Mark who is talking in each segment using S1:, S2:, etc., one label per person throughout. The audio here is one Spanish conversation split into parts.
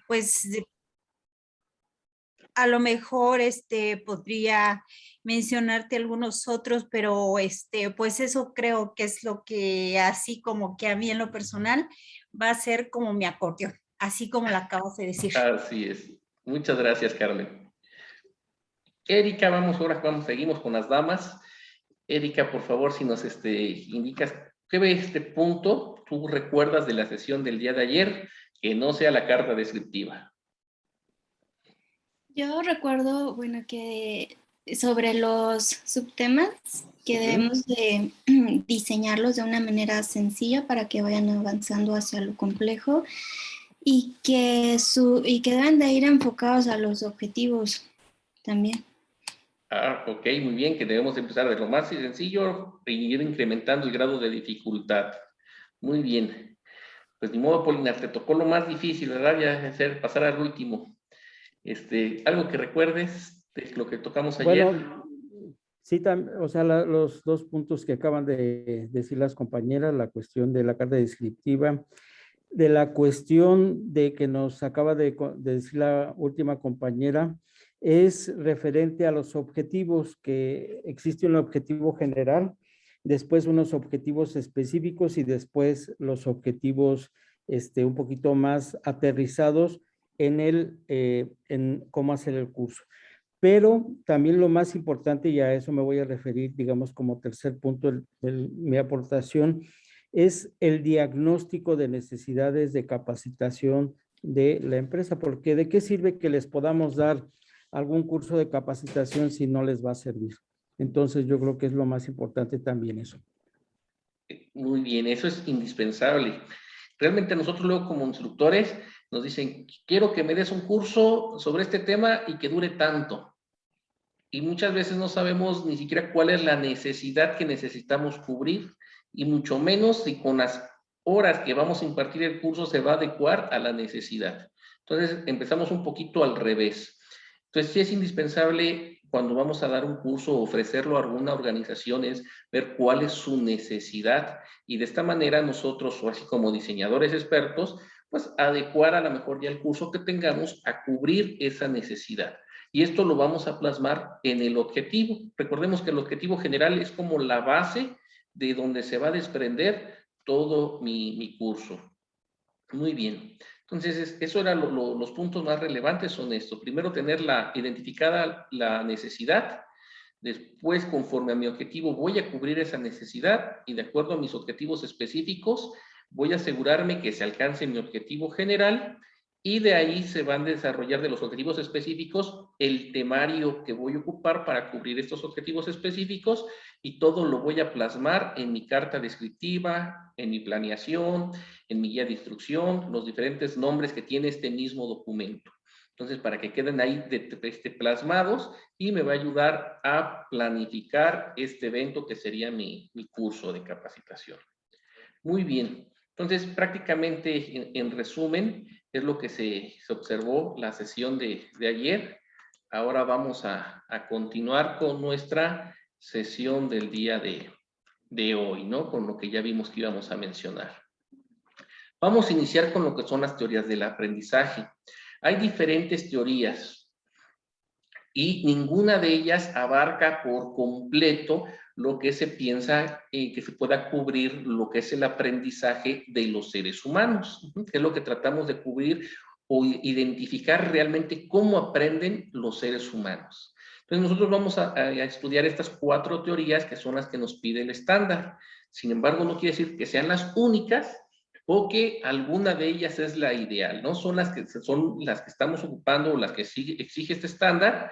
S1: pues a lo mejor podría mencionarte algunos otros, pero pues eso creo que es lo que así como que a mí en lo personal va a ser como mi acordeón, así como lo acabas de decir.
S2: Así es. Muchas gracias, Carmen. Erika, seguimos con las damas. Erika, por favor, si nos indicas qué ve este punto tú recuerdas de la sesión del día de ayer, que no sea la carta descriptiva.
S3: Yo recuerdo, bueno, que sobre los subtemas que debemos de diseñarlos de una manera sencilla para que vayan avanzando hacia lo complejo y que deben de ir enfocados a los objetivos también.
S2: Ok, muy bien, que debemos empezar de lo más sencillo e ir incrementando el grado de dificultad. Muy bien. Pues ni modo, Polina, te tocó lo más difícil, ¿verdad? Ya pasar al último. Algo que recuerdes de lo que tocamos ayer.
S4: Bueno, sí, o sea, los dos puntos que acaban de decir las compañeras, la cuestión de la carta descriptiva, de la cuestión de que nos acaba de decir la última compañera, es referente a los objetivos, que existe un objetivo general, después unos objetivos específicos y después los objetivos un poquito más aterrizados en cómo hacer el curso. Pero también lo más importante, y a eso me voy a referir, digamos, como tercer punto de mi aportación, es el diagnóstico de necesidades de capacitación de la empresa, porque ¿de qué sirve que les podamos dar algún curso de capacitación si no les va a servir? Entonces yo creo que es lo más importante también eso.
S2: Muy bien, eso es indispensable. Realmente nosotros luego como instructores nos dicen, quiero que me des un curso sobre este tema y que dure tanto. Y muchas veces no sabemos ni siquiera cuál es la necesidad que necesitamos cubrir y mucho menos si con las horas que vamos a impartir el curso se va a adecuar a la necesidad. Entonces empezamos un poquito al revés. Entonces sí es indispensable cuando vamos a dar un curso o ofrecerlo a alguna organización es ver cuál es su necesidad y de esta manera nosotros, o así como diseñadores expertos, pues adecuar a lo mejor ya el curso que tengamos a cubrir esa necesidad. Y esto lo vamos a plasmar en el objetivo. Recordemos que el objetivo general es como la base de donde se va a desprender todo mi curso. Muy bien. Entonces, eso eran los puntos más relevantes son esto. Primero, tener identificada la necesidad. Después, conforme a mi objetivo, voy a cubrir esa necesidad y de acuerdo a mis objetivos específicos, voy a asegurarme que se alcance mi objetivo general y de ahí se van a desarrollar de los objetivos específicos el temario que voy a ocupar para cubrir estos objetivos específicos y todo lo voy a plasmar en mi carta descriptiva, en mi planeación, en mi guía de instrucción, los diferentes nombres que tiene este mismo documento. Entonces, para que queden ahí plasmados y me va a ayudar a planificar este evento que sería mi curso de capacitación. Muy bien. Entonces, prácticamente, en resumen, es lo que se observó la sesión de ayer. Ahora vamos a continuar con nuestra sesión del día de hoy, ¿no? Con lo que ya vimos que íbamos a mencionar. Vamos a iniciar con lo que son las teorías del aprendizaje. Hay diferentes teorías y ninguna de ellas abarca por completo lo que se piensa que se pueda cubrir lo que es el aprendizaje de los seres humanos, que es lo que tratamos de cubrir o identificar realmente cómo aprenden los seres humanos. Entonces nosotros vamos a estudiar estas 4 teorías que son las que nos pide el estándar. Sin embargo, no quiere decir que sean las únicas o que alguna de ellas es la ideal, ¿no? Son las que estamos ocupando o las que exige este estándar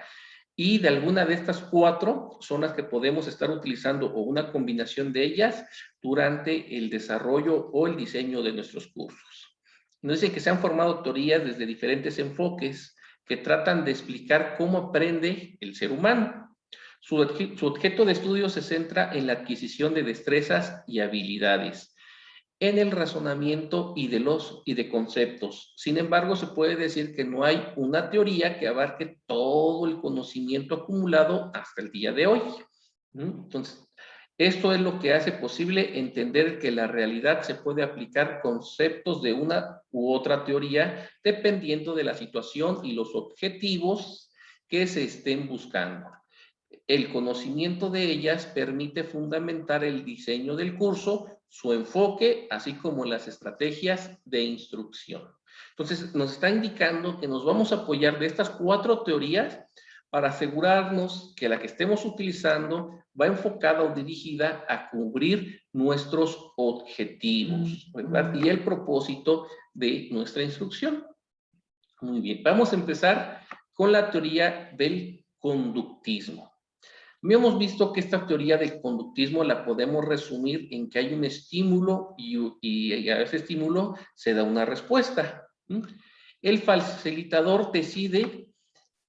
S2: y de alguna de estas 4 son las que podemos estar utilizando o una combinación de ellas durante el desarrollo o el diseño de nuestros cursos. Nos dicen que se han formado teorías desde diferentes enfoques que tratan de explicar cómo aprende el ser humano. Su objeto de estudio se centra en la adquisición de destrezas y habilidades, en el razonamiento y de conceptos. Sin embargo, se puede decir que no hay una teoría que abarque todo el conocimiento acumulado hasta el día de hoy. Entonces, Esto es lo que hace posible entender que la realidad se puede aplicar conceptos de una u otra teoría dependiendo de la situación y los objetivos que se estén buscando. El conocimiento de ellas permite fundamentar el diseño del curso, su enfoque, así como las estrategias de instrucción. Entonces, nos está indicando que nos vamos a apoyar de estas 4 teorías para asegurarnos que la que estemos utilizando va enfocada o dirigida a cubrir nuestros objetivos, ¿verdad? Y el propósito de nuestra instrucción. Muy bien, vamos a empezar con la teoría del conductismo. Hemos visto que esta teoría del conductismo la podemos resumir en que hay un estímulo y a ese estímulo se da una respuesta. El facilitador decide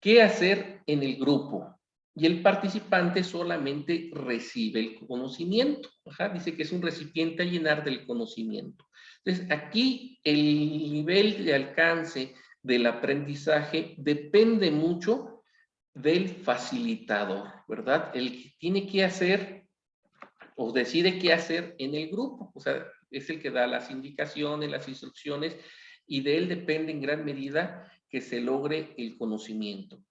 S2: qué hacer en el grupo y el participante solamente recibe el conocimiento. Dice que es un recipiente a llenar del conocimiento. Entonces, aquí el nivel de alcance del aprendizaje depende mucho del facilitador, ¿verdad? El que tiene que hacer o decide qué hacer en el grupo, o sea, es el que da las indicaciones, las instrucciones, y de él depende en gran medida que se logre el conocimiento.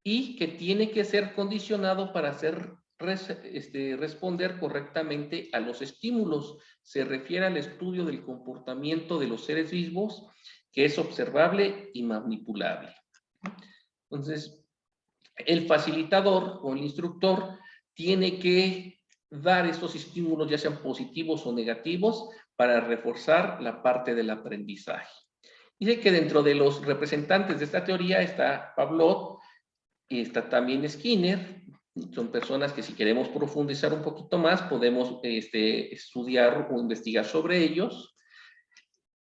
S2: Y que tiene que ser condicionado para responder correctamente a los estímulos. Se refiere al estudio del comportamiento de los seres vivos, que es observable y manipulable. Entonces, el facilitador o el instructor tiene que dar estos estímulos, ya sean positivos o negativos, para reforzar la parte del aprendizaje. Dice que dentro de los representantes de esta teoría está Pavlov y está también Skinner. Son personas que, si queremos profundizar un poquito más, podemos estudiar o investigar sobre ellos.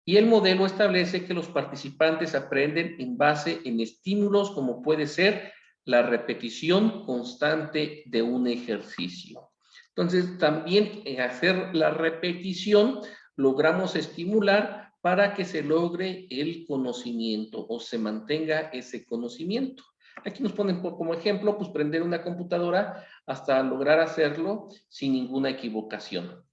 S2: Y el modelo establece que los participantes aprenden en base en estímulos como puede ser la repetición constante de un ejercicio. Entonces, también en hacer la repetición logramos estimular para que se logre el conocimiento o se mantenga ese conocimiento. Aquí nos ponen como ejemplo, pues prender una computadora hasta lograr hacerlo sin ninguna equivocación.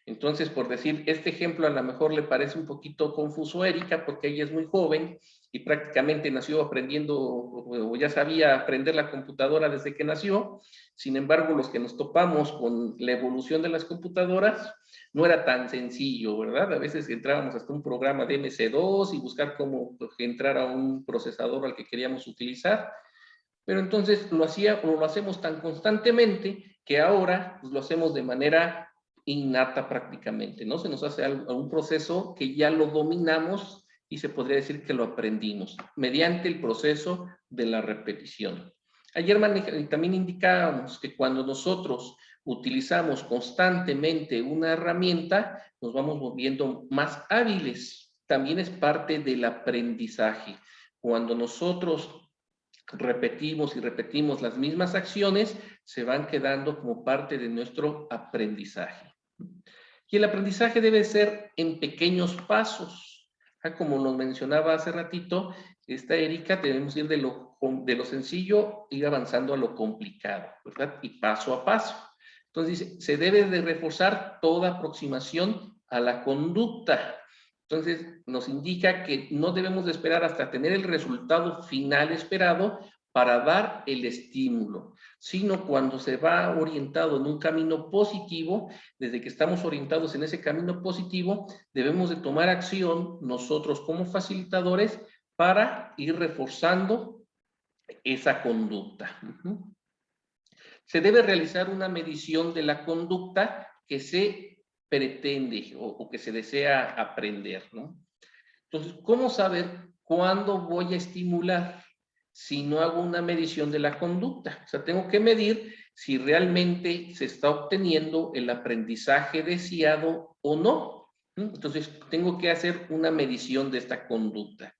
S2: Entonces, por decir, este ejemplo a lo mejor le parece un poquito confuso a Erika porque ella es muy joven y prácticamente nació aprendiendo o ya sabía aprender la computadora desde que nació. Sin embargo, los que nos topamos con la evolución de las computadoras no era tan sencillo, ¿verdad? A veces entrábamos hasta un programa de MC2 y buscar cómo entrar a un procesador al que queríamos utilizar. Pero entonces lo hacemos tan constantemente que ahora pues, lo hacemos de manera innata prácticamente, ¿no? Se nos hace algún proceso que ya lo dominamos y se podría decir que lo aprendimos mediante el proceso de la repetición. Ayer también indicábamos que cuando nosotros utilizamos constantemente una herramienta, nos vamos volviendo más hábiles. También es parte del aprendizaje. Cuando nosotros repetimos y repetimos las mismas acciones, se van quedando como parte de nuestro aprendizaje. Y el aprendizaje debe ser en pequeños pasos. Como nos mencionaba hace ratito, esta Erika, debemos ir de lo sencillo, ir avanzando a lo complicado, ¿verdad? Y paso a paso. Entonces dice, se debe de reforzar toda aproximación a la conducta. Entonces nos indica que no debemos de esperar hasta tener el resultado final esperado para dar el estímulo, sino cuando se va orientado en un camino positivo, desde que estamos orientados en ese camino positivo, debemos de tomar acción nosotros como facilitadores para ir reforzando esa conducta. Se debe realizar una medición de la conducta que se pretende o que se desea aprender, ¿no? Entonces, ¿cómo saber cuándo voy a estimular si no hago una medición de la conducta? O sea, tengo que medir si realmente se está obteniendo el aprendizaje deseado o no. Entonces, tengo que hacer una medición de esta conducta.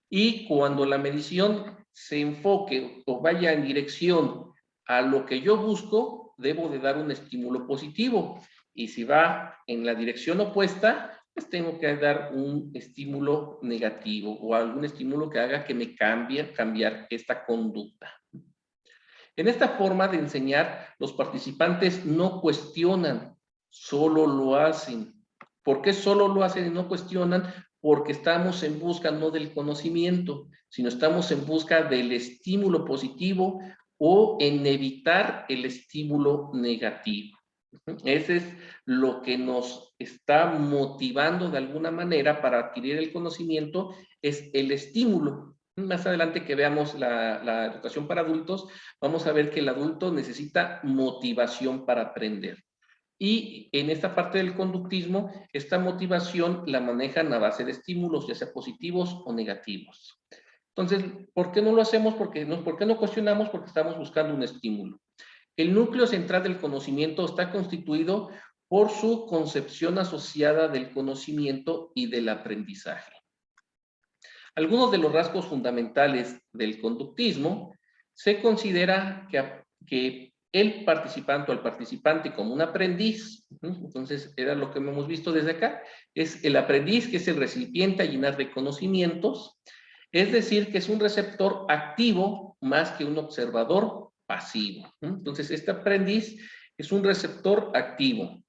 S2: Y cuando la medición se enfoque o vaya en dirección a lo que yo busco, debo de dar un estímulo positivo. Y si va en la dirección opuesta, pues tengo que dar un estímulo negativo o algún estímulo que haga que me cambiar esta conducta. En esta forma de enseñar, los participantes no cuestionan, solo lo hacen. ¿Por qué solo lo hacen y no cuestionan? Porque estamos en busca no del conocimiento, sino estamos en busca del estímulo positivo o en evitar el estímulo negativo. Ese es lo que nos está motivando de alguna manera para adquirir el conocimiento, es el estímulo. Más adelante que veamos la educación para adultos, vamos a ver que el adulto necesita motivación para aprender. Y en esta parte del conductismo, esta motivación la manejan a base de estímulos, ya sea positivos o negativos. Entonces, ¿por qué no lo hacemos? ¿Por qué no cuestionamos? Porque estamos buscando un estímulo. El núcleo central del conocimiento está constituido por su concepción asociada del conocimiento y del aprendizaje. Algunos de los rasgos fundamentales del conductismo se considera que el participante o el participante como un aprendiz, entonces era lo que hemos visto desde acá, es el aprendiz que es el recipiente a llenar de conocimientos, es decir, que es un receptor activo más que un observador pasivo. Entonces, este aprendiz es un receptor activo.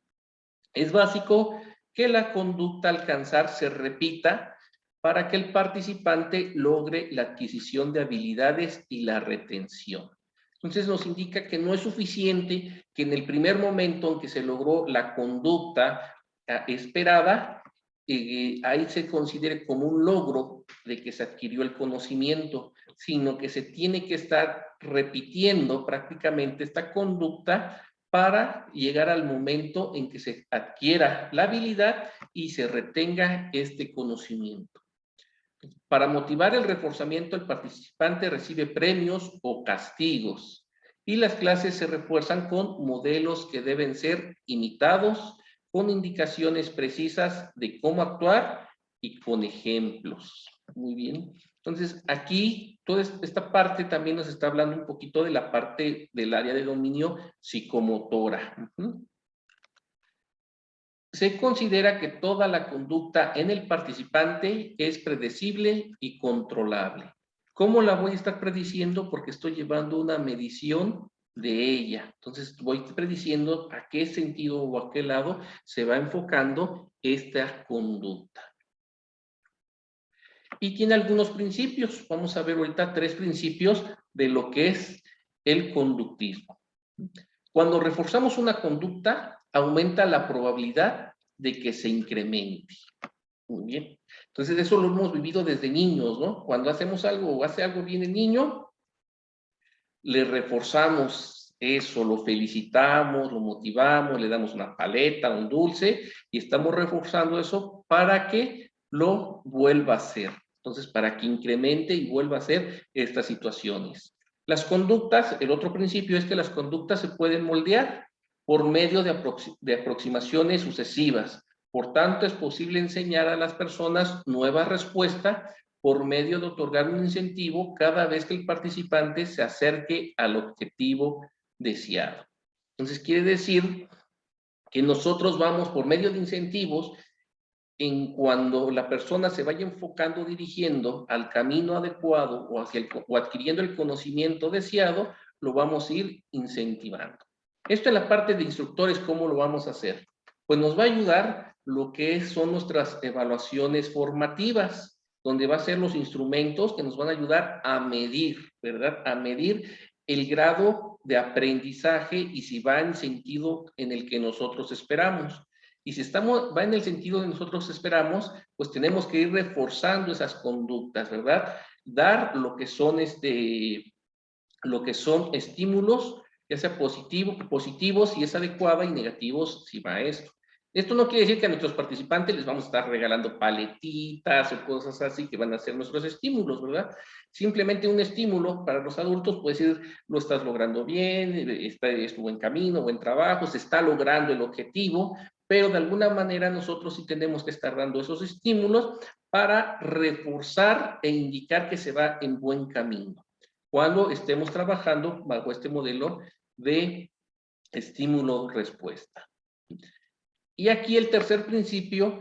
S2: Es básico que la conducta a alcanzar se repita para que el participante logre la adquisición de habilidades y la retención. Entonces nos indica que no es suficiente que en el primer momento en que se logró la conducta esperada, ahí se considere como un logro de que se adquirió el conocimiento, sino que se tiene que estar repitiendo prácticamente esta conducta para llegar al momento en que se adquiera la habilidad y se retenga este conocimiento. Para motivar el reforzamiento, el participante recibe premios o castigos y las clases se refuerzan con modelos que deben ser imitados, con indicaciones precisas de cómo actuar y con ejemplos. Muy bien. Entonces, aquí, toda esta parte también nos está hablando un poquito de la parte del área de dominio psicomotora. Se considera que toda la conducta en el participante es predecible y controlable. ¿Cómo la voy a estar prediciendo? Porque estoy llevando una medición de ella. Entonces voy prediciendo a qué sentido o a qué lado se va enfocando esta conducta. Y tiene algunos principios. Vamos a ver ahorita 3 principios de lo que es el conductismo. Cuando reforzamos una conducta, aumenta la probabilidad de que se incremente. Muy bien. Entonces, eso lo hemos vivido desde niños, ¿no? Cuando hacemos algo o hace algo bien el niño, le reforzamos eso, lo felicitamos, lo motivamos, le damos una paleta, un dulce, y estamos reforzando eso para que lo vuelva a hacer. Entonces, para que incremente y vuelva a hacer estas situaciones. Las conductas, el otro principio es que las conductas se pueden moldear por medio de aproximaciones sucesivas. Por tanto, es posible enseñar a las personas nuevas respuestas por medio de otorgar un incentivo cada vez que el participante se acerque al objetivo deseado. Entonces, quiere decir que nosotros vamos por medio de incentivos en cuando la persona se vaya enfocando, dirigiendo al camino adecuado o adquiriendo el conocimiento deseado, lo vamos a ir incentivando. Esto en la parte de instructores, ¿cómo lo vamos a hacer? Pues nos va a ayudar lo que son nuestras evaluaciones formativas, donde va a ser los instrumentos que nos van a ayudar a medir, ¿verdad? A medir el grado de aprendizaje y si va en el sentido en el que nosotros esperamos. Y si va en el sentido que nosotros esperamos, pues tenemos que ir reforzando esas conductas, ¿verdad? Dar lo que son estímulos, ya sea positivos si es adecuada y negativos si va esto. Esto no quiere decir que a nuestros participantes les vamos a estar regalando paletitas o cosas así que van a ser nuestros estímulos, ¿verdad? Simplemente un estímulo para los adultos puede ser, lo estás logrando bien, estuvo en camino, buen trabajo, se está logrando el objetivo, pero de alguna manera nosotros sí tenemos que estar dando esos estímulos para reforzar e indicar que se va en buen camino cuando estemos trabajando bajo este modelo de estímulo-respuesta. Y aquí el tercer principio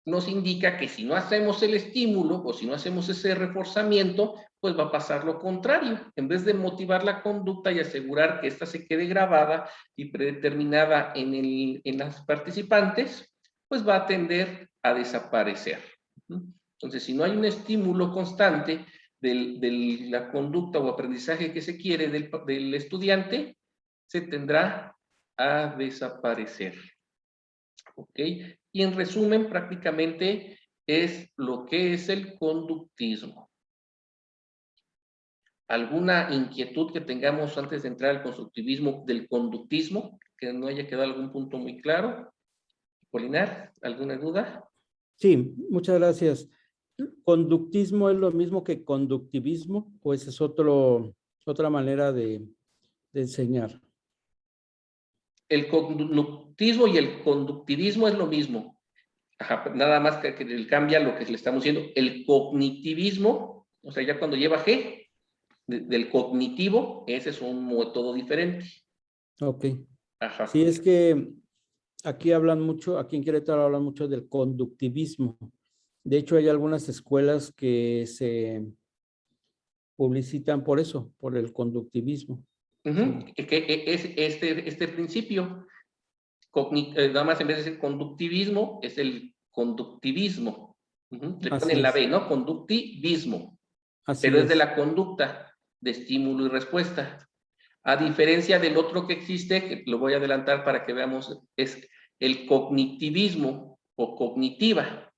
S2: nos indica que si no hacemos el estímulo o si no hacemos ese reforzamiento, pues va a pasar lo contrario. En vez de motivar la conducta y asegurar que ésta se quede grabada y predeterminada en las participantes, pues va a tender a desaparecer. Entonces, si no hay un estímulo constante de la conducta o aprendizaje que se quiere del estudiante, se tendrá a desaparecer. ¿Ok? Y en resumen, prácticamente es lo que es el conductismo. ¿Alguna inquietud que tengamos antes de entrar al constructivismo del conductismo? Que no haya quedado algún punto muy claro. Polinar, ¿alguna duda?
S4: Sí, muchas gracias. ¿Conductismo es lo mismo que conductivismo o esa es otra manera de enseñar?
S2: El conductismo y el conductivismo es lo mismo. Ajá, nada más que cambia lo que le estamos diciendo. El cognitivismo, o sea, ya cuando lleva G, del cognitivo, ese es un método diferente.
S4: Ok.
S2: Ajá.
S4: Sí, es que aquí hablan mucho, aquí en Querétaro hablan mucho del conductivismo. De hecho, hay algunas escuelas que se publicitan por eso, por el conductivismo.
S2: Sí. Que es este principio. Nada más en vez de decir conductivismo, es el conductivismo. Le ponen la B, ¿no? Conductivismo.
S4: Así
S2: Pero es de
S4: es.
S2: la conducta, de estímulo y respuesta. A diferencia del otro que existe, que lo voy a adelantar para que veamos, es el cognitivismo o cognitiva.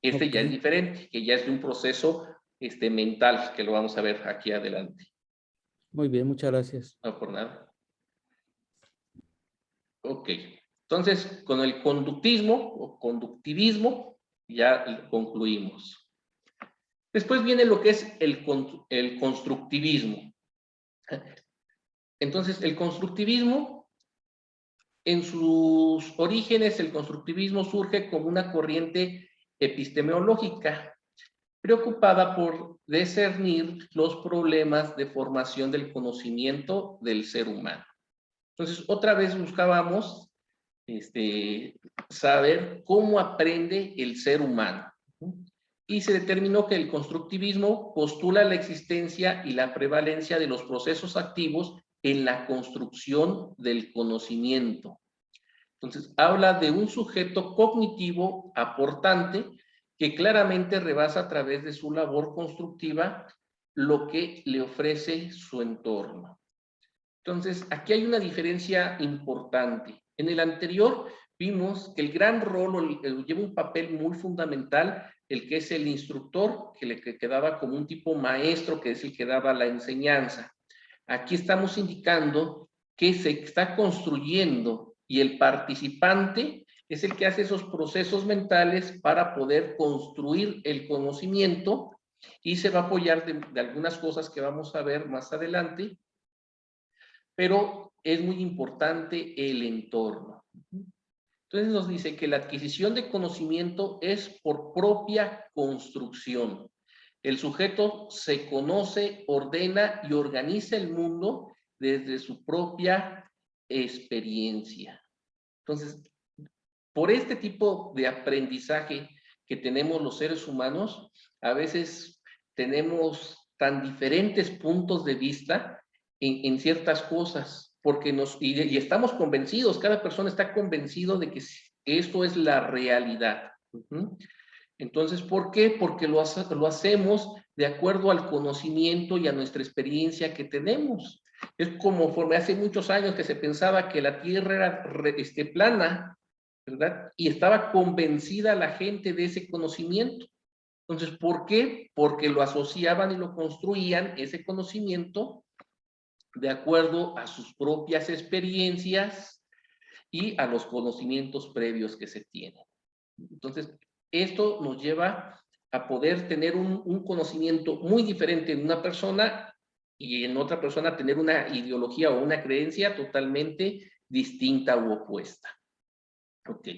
S2: Este ya es diferente, que ya es de un proceso mental, que lo vamos a ver aquí adelante.
S4: Muy bien, muchas gracias.
S2: No por nada. Ok. Entonces, con el conductismo o conductivismo ya concluimos. Después viene lo que es el constructivismo. Entonces, el constructivismo, en sus orígenes, el constructivismo surge como una corriente epistemológica preocupada por discernir los problemas de formación del conocimiento del ser humano. Entonces, otra vez buscábamos saber cómo aprende el ser humano. Y se determinó que el constructivismo postula la existencia y la prevalencia de los procesos activos en la construcción del conocimiento. Entonces, habla de un sujeto cognitivo aportante que claramente rebasa a través de su labor constructiva lo que le ofrece su entorno. Entonces, aquí hay una diferencia importante. En el anterior vimos que el gran rol lleva un papel muy fundamental, el que es el instructor, que le quedaba como un tipo maestro, que es el que daba la enseñanza. Aquí estamos indicando que se está construyendo y el participante es el que hace esos procesos mentales para poder construir el conocimiento y se va a apoyar de algunas cosas que vamos a ver más adelante, pero es muy importante el entorno. Entonces nos dice que la adquisición de conocimiento es por propia construcción. El sujeto se conoce, ordena y organiza el mundo desde su propia experiencia. Entonces, por este tipo de aprendizaje que tenemos los seres humanos, a veces tenemos tan diferentes puntos de vista en ciertas cosas, porque y estamos convencidos, cada persona está convencido de que esto es la realidad. Entonces, ¿por qué? Porque lo hacemos de acuerdo al conocimiento y a nuestra experiencia que tenemos. Es como hace muchos años que se pensaba que la Tierra era plana, ¿verdad? Y estaba convencida la gente de ese conocimiento. Entonces, ¿por qué? Porque lo asociaban y lo construían, ese conocimiento, de acuerdo a sus propias experiencias y a los conocimientos previos que se tienen. Entonces, esto nos lleva a poder tener un conocimiento muy diferente en una persona y en otra persona tener una ideología o una creencia totalmente distinta u opuesta. Ok.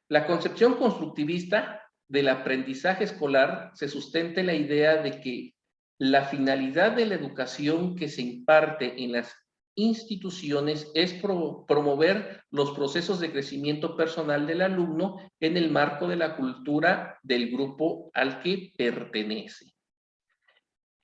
S2: La concepción constructivista del aprendizaje escolar se sustenta en la idea de que la finalidad de la educación que se imparte en las instituciones es promover los procesos de crecimiento personal del alumno en el marco de la cultura del grupo al que pertenece.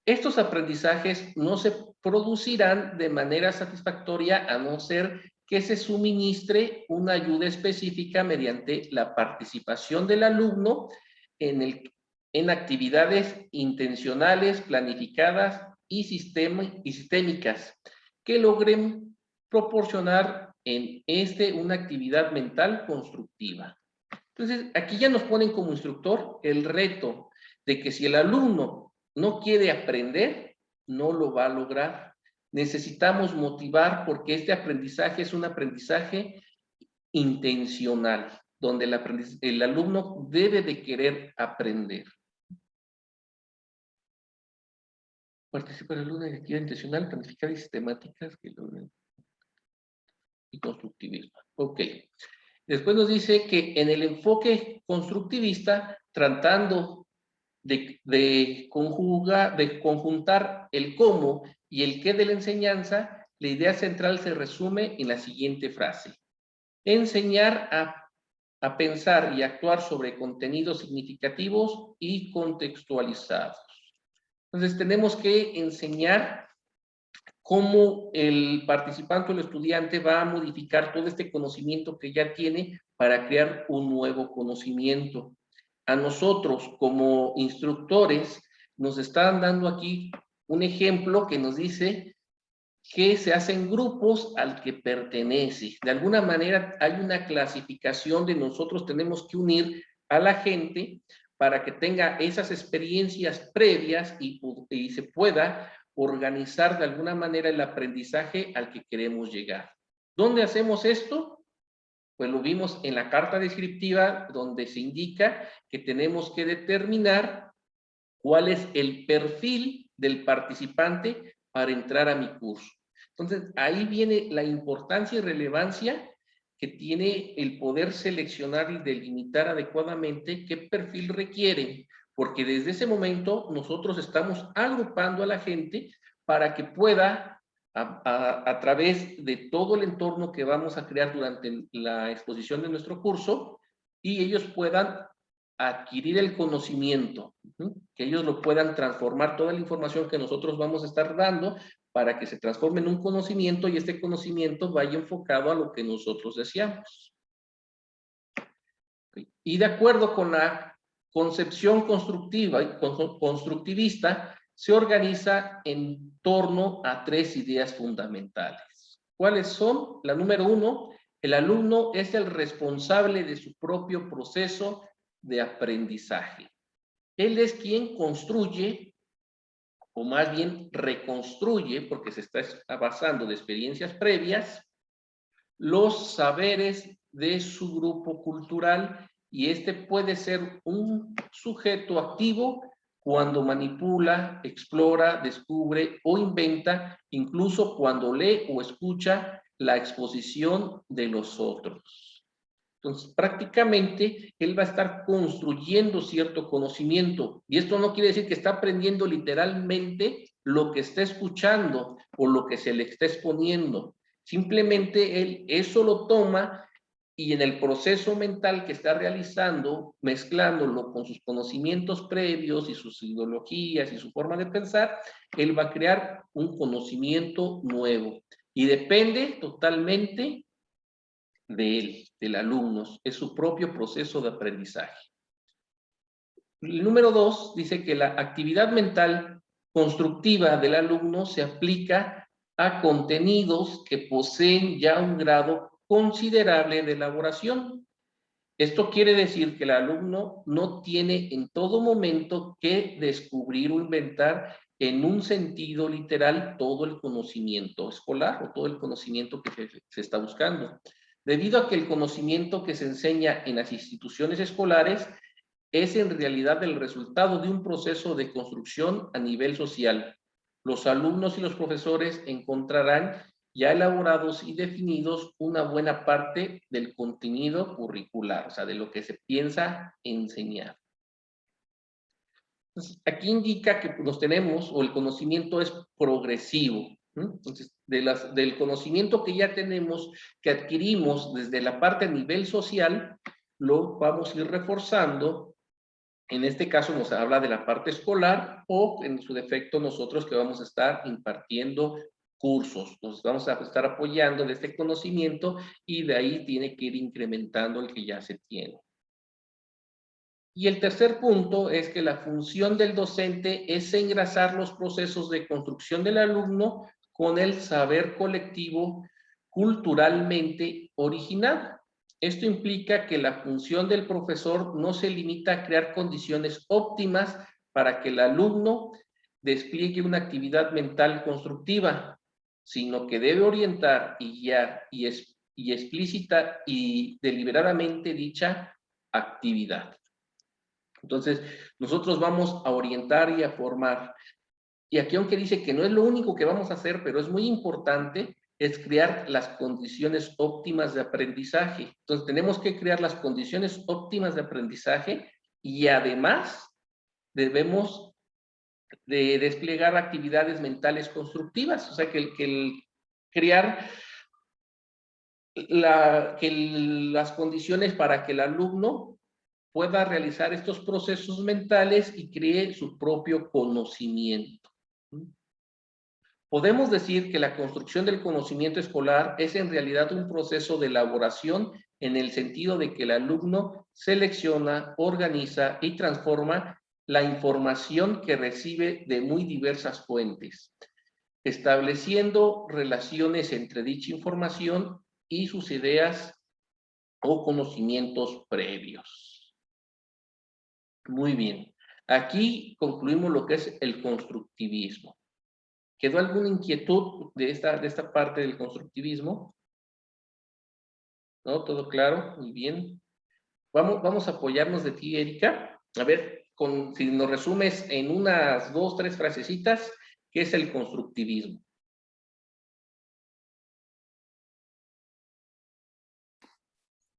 S2: Estos aprendizajes no se producirán de manera satisfactoria a no ser que se suministre una ayuda específica mediante la participación del alumno en actividades intencionales, planificadas y sistémicas que logren proporcionar en una actividad mental constructiva. Entonces, aquí ya nos ponen como instructor el reto de que si el alumno no quiere aprender, no lo va a lograr. Necesitamos motivar porque este aprendizaje es un aprendizaje intencional, donde el alumno debe de querer aprender. Participa el alumno en actividad intencional, planificada y sistemáticas que logren y constructivismo. Ok. Después nos dice que en el enfoque constructivista, tratando de conjuntar el cómo y el qué de la enseñanza, la idea central se resume en la siguiente frase. Enseñar a pensar y actuar sobre contenidos significativos y contextualizados. Entonces tenemos que enseñar cómo el participante o el estudiante va a modificar todo este conocimiento que ya tiene para crear un nuevo conocimiento. A nosotros como instructores nos están dando aquí un ejemplo que nos dice que se hacen grupos al que pertenece. De alguna manera hay una clasificación de nosotros tenemos que unir a la gente para que tenga esas experiencias previas y se pueda organizar de alguna manera el aprendizaje al que queremos llegar. ¿Dónde hacemos esto? Pues lo vimos en la carta descriptiva donde se indica que tenemos que determinar cuál es el perfil del participante para entrar a mi curso. Entonces, ahí viene la importancia y relevancia que tiene el poder seleccionar y delimitar adecuadamente qué perfil requiere, porque desde ese momento nosotros estamos agrupando a la gente para que pueda, a través de todo el entorno que vamos a crear durante la exposición de nuestro curso, y ellos puedan adquirir el conocimiento, que ellos lo puedan transformar, toda la información que nosotros vamos a estar dando para que se transforme en un conocimiento y este conocimiento vaya enfocado a lo que nosotros deseamos. Y de acuerdo con la concepción constructiva y constructivista, se organiza en torno a 3 ideas fundamentales. ¿Cuáles son? La número 1, el alumno es el responsable de su propio proceso de aprendizaje. Él es quien construye, o más bien reconstruye, porque se está basando de experiencias previas, los saberes de su grupo cultural, y este puede ser un sujeto activo cuando manipula, explora, descubre o inventa, incluso cuando lee o escucha la exposición de los otros. Entonces, prácticamente, él va a estar construyendo cierto conocimiento. Y esto no quiere decir que está aprendiendo literalmente lo que está escuchando o lo que se le está exponiendo. Simplemente él eso lo toma y en el proceso mental que está realizando, mezclándolo con sus conocimientos previos y sus ideologías y su forma de pensar, él va a crear un conocimiento nuevo. Y depende totalmente de él, del alumno, es su propio proceso de aprendizaje. El número 2 dice que la actividad mental constructiva del alumno se aplica a contenidos que poseen ya un grado considerable de elaboración. Esto quiere decir que el alumno no tiene en todo momento que descubrir o inventar en un sentido literal todo el conocimiento escolar o todo el conocimiento que se está buscando. Debido a que el conocimiento que se enseña en las instituciones escolares es en realidad el resultado de un proceso de construcción a nivel social. Los alumnos y los profesores encontrarán ya elaborados y definidos una buena parte del contenido curricular, o sea, de lo que se piensa enseñar. Entonces, aquí indica que nos tenemos, o el conocimiento es progresivo. Entonces, del conocimiento que ya tenemos, que adquirimos desde la parte a nivel social, lo vamos a ir reforzando. En este caso nos habla de la parte escolar o en su defecto nosotros que vamos a estar impartiendo cursos, nos vamos a estar apoyando de este conocimiento y de ahí tiene que ir incrementando el que ya se tiene. Y el tercer punto es que la función del docente es engrasar los procesos de construcción del alumno con el saber colectivo culturalmente originado. Esto implica que la función del profesor no se limita a crear condiciones óptimas para que el alumno despliegue una actividad mental constructiva, sino que debe orientar y guiar y explícita y deliberadamente dicha actividad. Entonces, nosotros vamos a orientar y a formar. Y aquí, aunque dice que no es lo único que vamos a hacer, pero es muy importante, es crear las condiciones óptimas de aprendizaje. Entonces, tenemos que crear las condiciones óptimas de aprendizaje y además debemos de desplegar actividades mentales constructivas. O sea, que el crear las condiciones para que el alumno pueda realizar estos procesos mentales y cree su propio conocimiento. Podemos decir que la construcción del conocimiento escolar es en realidad un proceso de elaboración en el sentido de que el alumno selecciona, organiza y transforma la información que recibe de muy diversas fuentes, estableciendo relaciones entre dicha información y sus ideas o conocimientos previos. Muy bien. Aquí concluimos lo que es el constructivismo. ¿Quedó alguna inquietud de esta parte del constructivismo? ¿No? ¿Todo claro? Muy bien. Vamos a apoyarnos de ti, Erika. A ver, si nos resumes en unas 2, 3 frasecitas, ¿qué es el constructivismo?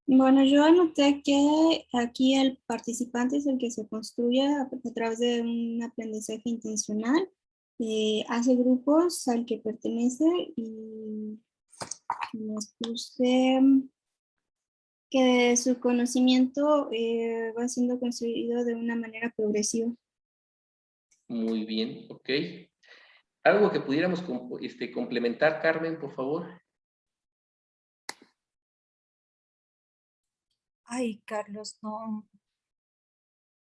S3: Bueno, yo anoté que aquí el participante es el que se construye a través de un aprendizaje intencional, hace grupos al que pertenece y nos puse que su conocimiento va siendo construido de una manera progresiva.
S2: Muy bien, ok. ¿Algo que pudiéramos complementar, Carmen, por favor?
S1: Ay, Carlos,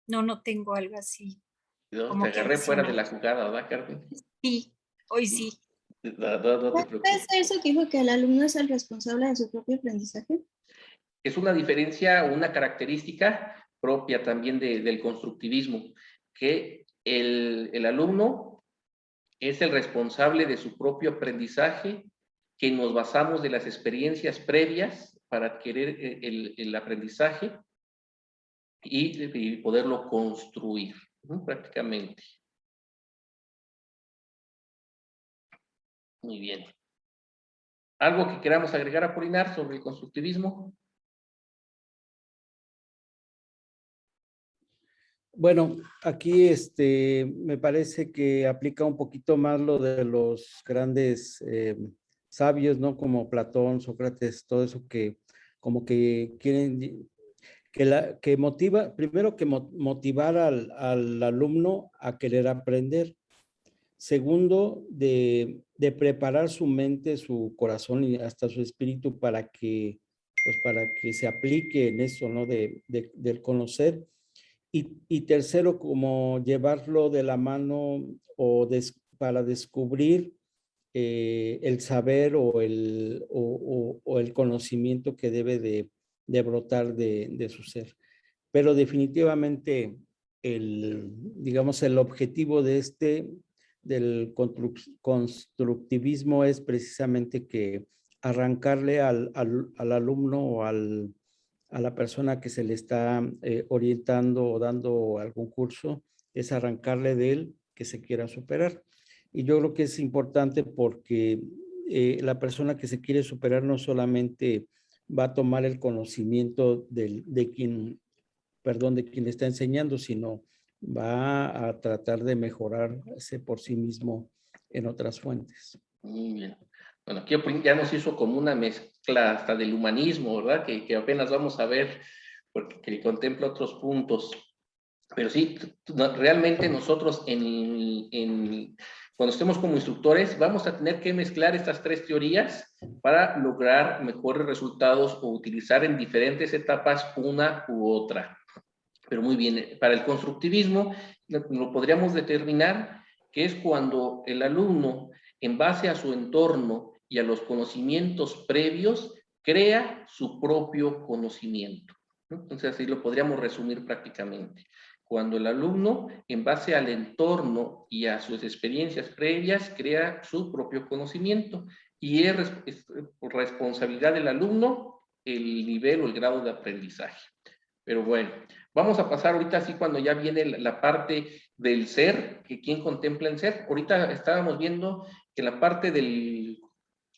S1: no tengo algo así.
S2: No,
S1: Como
S2: te
S1: que
S2: agarré fuera de
S1: adicional.
S2: la jugada, ¿verdad, Carmen?
S1: Sí, hoy sí.
S2: No te
S3: ¿Es
S2: preocupes.
S3: eso que dijo que el alumno es el responsable de su propio aprendizaje?
S2: Es una diferencia, una característica propia también del constructivismo, que el alumno es el responsable de su propio aprendizaje, que nos basamos de las experiencias previas para adquirir el aprendizaje y poderlo construir, ¿no? Prácticamente. Muy bien. ¿Algo que queramos agregar, Apolinar, sobre el constructivismo?
S4: Bueno, aquí me parece que aplica un poquito más lo de los grandes sabios, ¿no? Como Platón, Sócrates, todo eso que como que quieren, que motiva, primero que motivar al alumno a querer aprender. Segundo, de preparar su mente, su corazón y hasta su espíritu para que, pues para que se aplique en eso, ¿no? Del conocer. Y tercero, como llevarlo de la mano para descubrir el saber o el conocimiento que debe de brotar de su ser. Pero definitivamente digamos, el objetivo del constructivismo es precisamente que arrancarle al alumno o a la persona que se le está orientando o dando algún curso, es arrancarle de él que se quiera superar. Y yo creo que es importante porque la persona que se quiere superar no solamente va a tomar el conocimiento de quien le está enseñando, sino va a tratar de mejorarse por sí mismo en otras fuentes.
S2: Muy bien. Bueno, aquí ya nos hizo como una mezcla hasta del humanismo, ¿verdad? Que apenas vamos a ver, porque que contempla otros puntos. Pero sí, realmente nosotros cuando estemos como instructores vamos a tener que mezclar estas tres teorías para lograr mejores resultados o utilizar en diferentes etapas una u otra. Pero muy bien, para el constructivismo lo podríamos determinar que es cuando el alumno, en base a su entorno y a los conocimientos previos, crea su propio conocimiento, ¿no? Entonces así lo podríamos resumir prácticamente. Cuando el alumno, en base al entorno y a sus experiencias previas, crea su propio conocimiento y es responsabilidad del alumno el nivel o el grado de aprendizaje. Pero bueno, vamos a pasar ahorita así cuando ya viene la parte del ser, que quién contempla el ser. Ahorita estábamos viendo que la parte del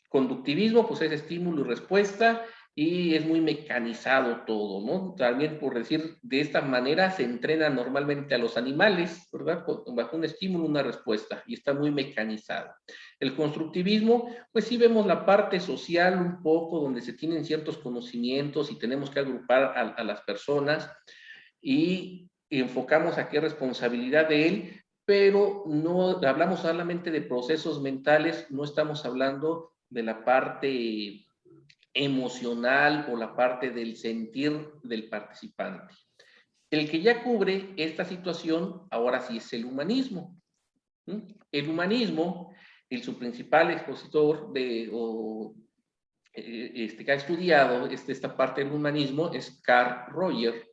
S2: conductivismo, pues es estímulo y respuesta, y es muy mecanizado todo, ¿no? También, por decir, de esta manera se entrena normalmente a los animales, ¿verdad? Bajo un estímulo, una respuesta, y está muy mecanizado. El constructivismo, pues sí vemos la parte social un poco, donde se tienen ciertos conocimientos y tenemos que agrupar a las personas, y enfocamos a qué responsabilidad de él, pero no hablamos solamente de procesos mentales, no estamos hablando de la parte emocional o la parte del sentir del participante. El que ya cubre esta situación, ahora sí es el humanismo. El humanismo, su principal expositor que ha estudiado esta parte del humanismo es Carl Rogers,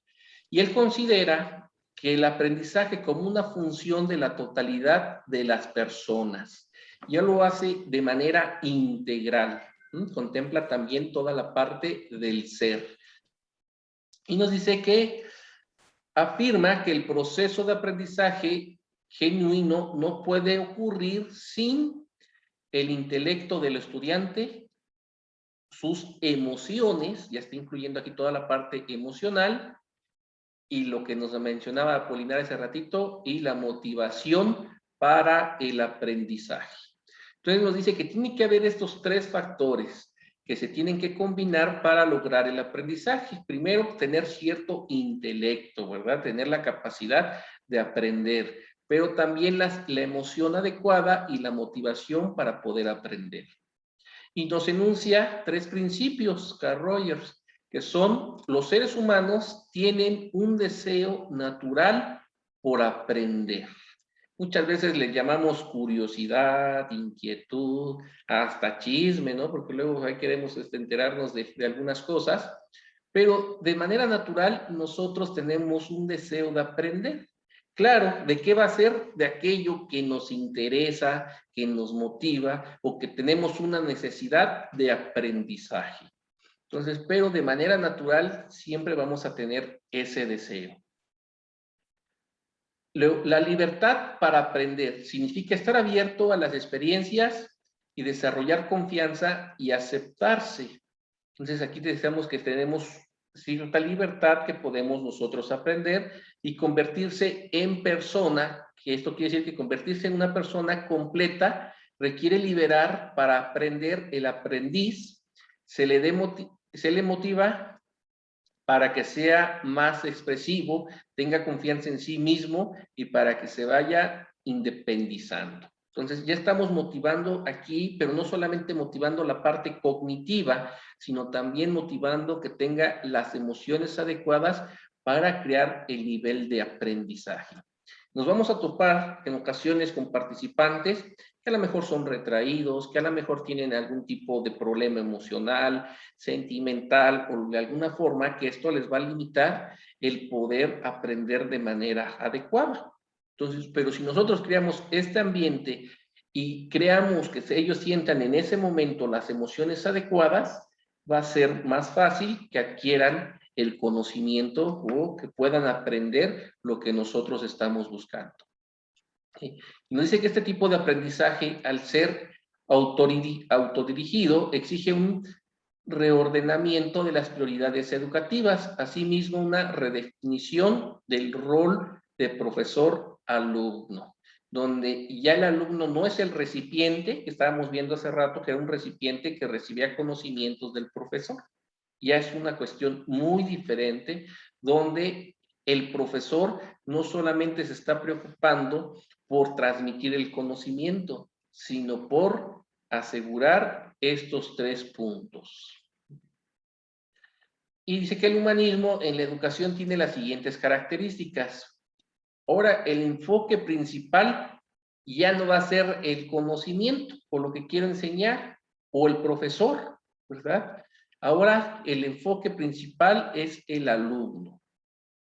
S2: y él considera que el aprendizaje como una función de la totalidad de las personas, ya lo hace de manera integral. Contempla también toda la parte del ser. Y nos dice que afirma que el proceso de aprendizaje genuino no puede ocurrir sin el intelecto del estudiante, sus emociones, ya está incluyendo aquí toda la parte emocional, y lo que nos mencionaba Apolinar hace ratito, y la motivación para el aprendizaje. Entonces nos dice que tiene que haber estos tres factores que se tienen que combinar para lograr el aprendizaje. Primero, tener cierto intelecto, ¿verdad? Tener la capacidad de aprender, pero también la emoción adecuada y la motivación para poder aprender. Y nos enuncia tres principios, Carl Rogers, que son: los seres humanos tienen un deseo natural por aprender. Muchas veces le llamamos curiosidad, inquietud, hasta chisme, ¿no? Porque luego ahí queremos enterarnos de algunas cosas, pero de manera natural nosotros tenemos un deseo de aprender. Claro, ¿de qué va a ser? De aquello que nos interesa, que nos motiva o que tenemos una necesidad de aprendizaje. Entonces, pero de manera natural siempre vamos a tener ese deseo. La libertad para aprender significa estar abierto a las experiencias y desarrollar confianza y aceptarse. Entonces aquí decíamos que tenemos cierta libertad que podemos nosotros aprender y convertirse en persona, que esto quiere decir que convertirse en una persona completa requiere liberar para aprender. El aprendiz se le motiva para que sea más expresivo, tenga confianza en sí mismo y para que se vaya independizando. Entonces ya estamos motivando aquí, pero no solamente motivando la parte cognitiva, sino también motivando que tenga las emociones adecuadas para crear el nivel de aprendizaje. Nos vamos a topar en ocasiones con participantes que a lo mejor son retraídos, que a lo mejor tienen algún tipo de problema emocional, sentimental, o de alguna forma que esto les va a limitar el poder aprender de manera adecuada. Entonces, pero si nosotros creamos este ambiente y creamos que ellos sientan en ese momento las emociones adecuadas, va a ser más fácil que adquieran el conocimiento o que puedan aprender lo que nosotros estamos buscando. ¿Sí? Nos dice que este tipo de aprendizaje, al ser autodirigido, exige un reordenamiento de las prioridades educativas, asimismo una redefinición del rol de profesor-alumno. donde ya el alumno no es el recipiente, que estábamos viendo hace rato, que era un recipiente que recibía conocimientos del profesor. Ya es una cuestión muy diferente, donde el profesor no solamente se está preocupando por transmitir el conocimiento, sino por asegurar estos 3 puntos. Y dice que el humanismo en la educación tiene las siguientes características. Ahora, el enfoque principal ya no va a ser el conocimiento o lo que quiero enseñar o el profesor, ¿verdad? Ahora, el enfoque principal es el alumno.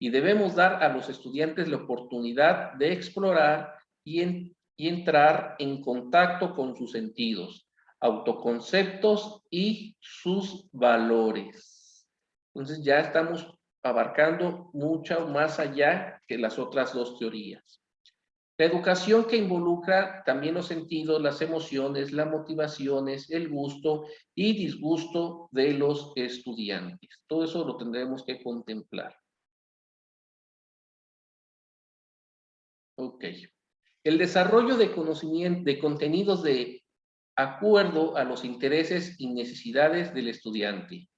S2: Y debemos dar a los estudiantes la oportunidad de explorar y entrar en contacto con sus sentidos, autoconceptos y sus valores. Entonces ya estamos abarcando mucho más allá que las otras 2 teorías. La educación que involucra también los sentidos, las emociones, las motivaciones, el gusto y disgusto de los estudiantes. Todo eso lo tendremos que contemplar. Ok. El desarrollo de conocimiento, de contenidos de acuerdo a los intereses y necesidades del estudiante.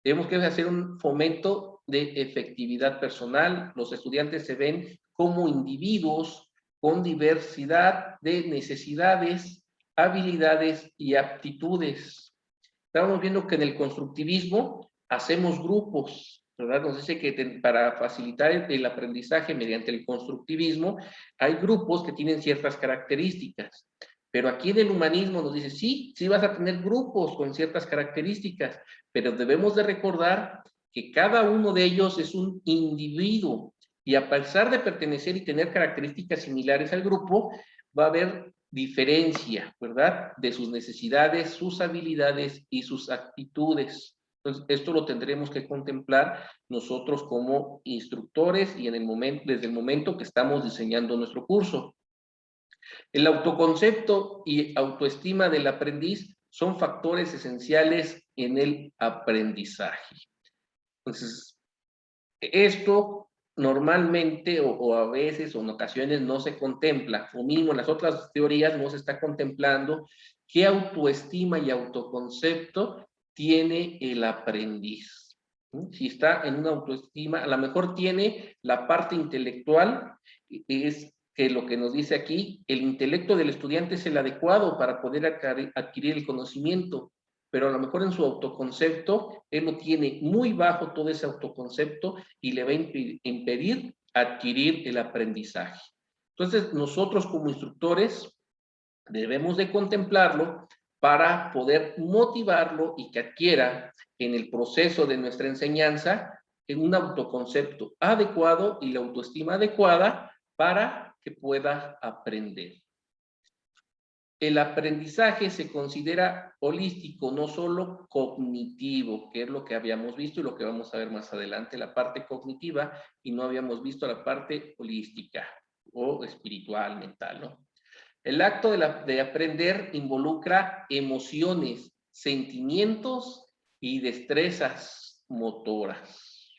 S2: Tenemos que hacer un fomento de efectividad personal. Los estudiantes se ven como individuos con diversidad de necesidades, habilidades y aptitudes. Estamos viendo que en el constructivismo hacemos grupos, ¿verdad? Nos dice que para facilitar el aprendizaje mediante el constructivismo, hay grupos que tienen ciertas características. Pero aquí en el humanismo nos dice, sí, sí vas a tener grupos con ciertas características, pero debemos de recordar que cada uno de ellos es un individuo y a pesar de pertenecer y tener características similares al grupo, va a haber diferencia, ¿verdad? De sus necesidades, sus habilidades y sus actitudes. Entonces, esto lo tendremos que contemplar nosotros como instructores y desde el momento que estamos diseñando nuestro curso. El autoconcepto y autoestima del aprendiz son factores esenciales en el aprendizaje. Entonces, esto normalmente o a veces o en ocasiones no se contempla, o mínimo en las otras teorías no se está contemplando qué autoestima y autoconcepto tiene el aprendiz. Si está en una autoestima, a lo mejor tiene la parte intelectual, es que lo que nos dice aquí, el intelecto del estudiante es el adecuado para poder adquirir el conocimiento, pero a lo mejor en su autoconcepto, él lo tiene muy bajo todo ese autoconcepto y le va a impedir adquirir el aprendizaje. Entonces, nosotros como instructores debemos de contemplarlo para poder motivarlo y que adquiera en el proceso de nuestra enseñanza un autoconcepto adecuado y la autoestima adecuada para que pueda aprender. El aprendizaje se considera holístico, no solo cognitivo, que es lo que habíamos visto y lo que vamos a ver más adelante, la parte cognitiva, y no habíamos visto la parte holística o espiritual, mental, ¿no? El acto de aprender involucra emociones, sentimientos y destrezas motoras.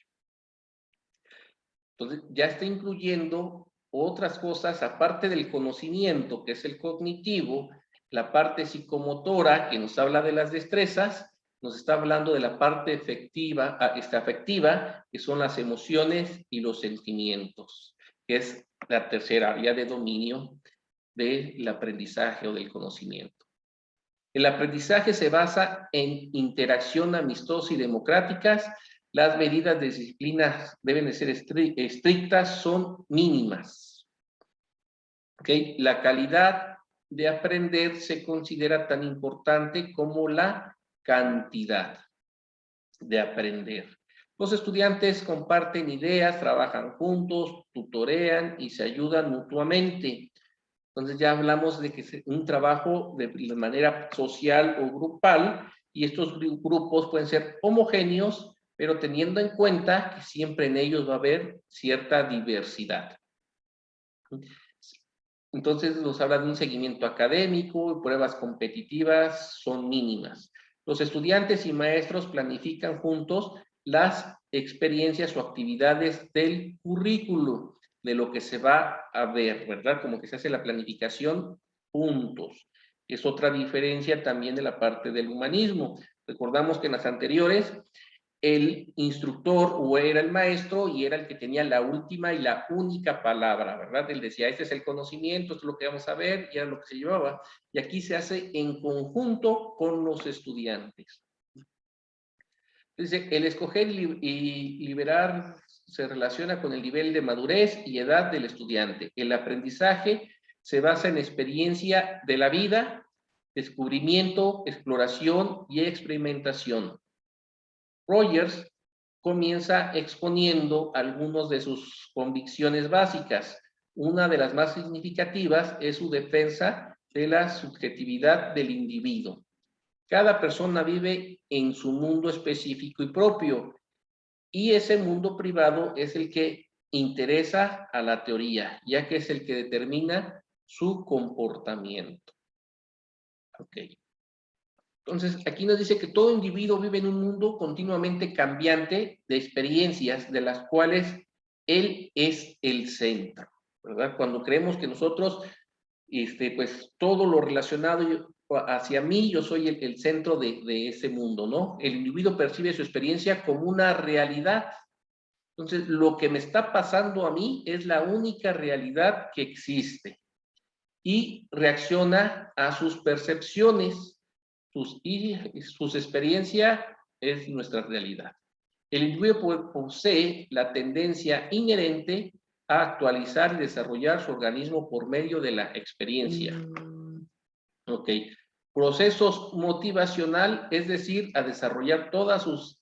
S2: Entonces, ya está incluyendo otras cosas, aparte del conocimiento, que es el cognitivo, la parte psicomotora, que nos habla de las destrezas, nos está hablando de la parte afectiva, que son las emociones y los sentimientos, que es la tercera área de dominio del aprendizaje o del conocimiento. El aprendizaje se basa en interacción amistosa y democráticas. Las medidas de disciplina deben de ser estrictas, son mínimas. ¿Okay? La calidad de aprender se considera tan importante como la cantidad de aprender. Los estudiantes comparten ideas, trabajan juntos, tutorean y se ayudan mutuamente. Entonces ya hablamos de que es un trabajo de manera social o grupal y estos grupos pueden ser homogéneos, pero teniendo en cuenta que siempre en ellos va a haber cierta diversidad. Entonces nos habla de un seguimiento académico, pruebas competitivas son mínimas. Los estudiantes y maestros planifican juntos las experiencias o actividades del currículo. de lo que se va a ver, ¿verdad? Como que se hace la planificación puntos. Es otra diferencia también de la parte del humanismo. Recordamos que en las anteriores el instructor o era el maestro y era el que tenía la última y la única palabra, ¿verdad? Él decía, este es el conocimiento, esto es lo que vamos a ver, y era lo que se llevaba. Y aquí se hace en conjunto con los estudiantes. Dice, el escoger y liberar se relaciona con el nivel de madurez y edad del estudiante. El aprendizaje se basa en experiencia de la vida, descubrimiento, exploración y experimentación. Rogers comienza exponiendo algunas de sus convicciones básicas. Una de las más significativas es su defensa de la subjetividad del individuo. Cada persona vive en su mundo específico y propio, y ese mundo privado es el que interesa a la teoría, ya que es el que determina su comportamiento. Ok. Entonces, aquí nos dice que todo individuo vive en un mundo continuamente cambiante de experiencias de las cuales él es el centro, ¿verdad? Cuando creemos que nosotros, pues todo lo relacionado hacia mí, yo soy el centro de ese mundo, ¿no? El individuo percibe su experiencia como una realidad. Entonces, lo que me está pasando a mí es la única realidad que existe y reacciona a sus percepciones. Sus experiencias es nuestra realidad. El individuo posee la tendencia inherente a actualizar y desarrollar su organismo por medio de la experiencia. Ok. Procesos motivacional, es decir, a desarrollar toda su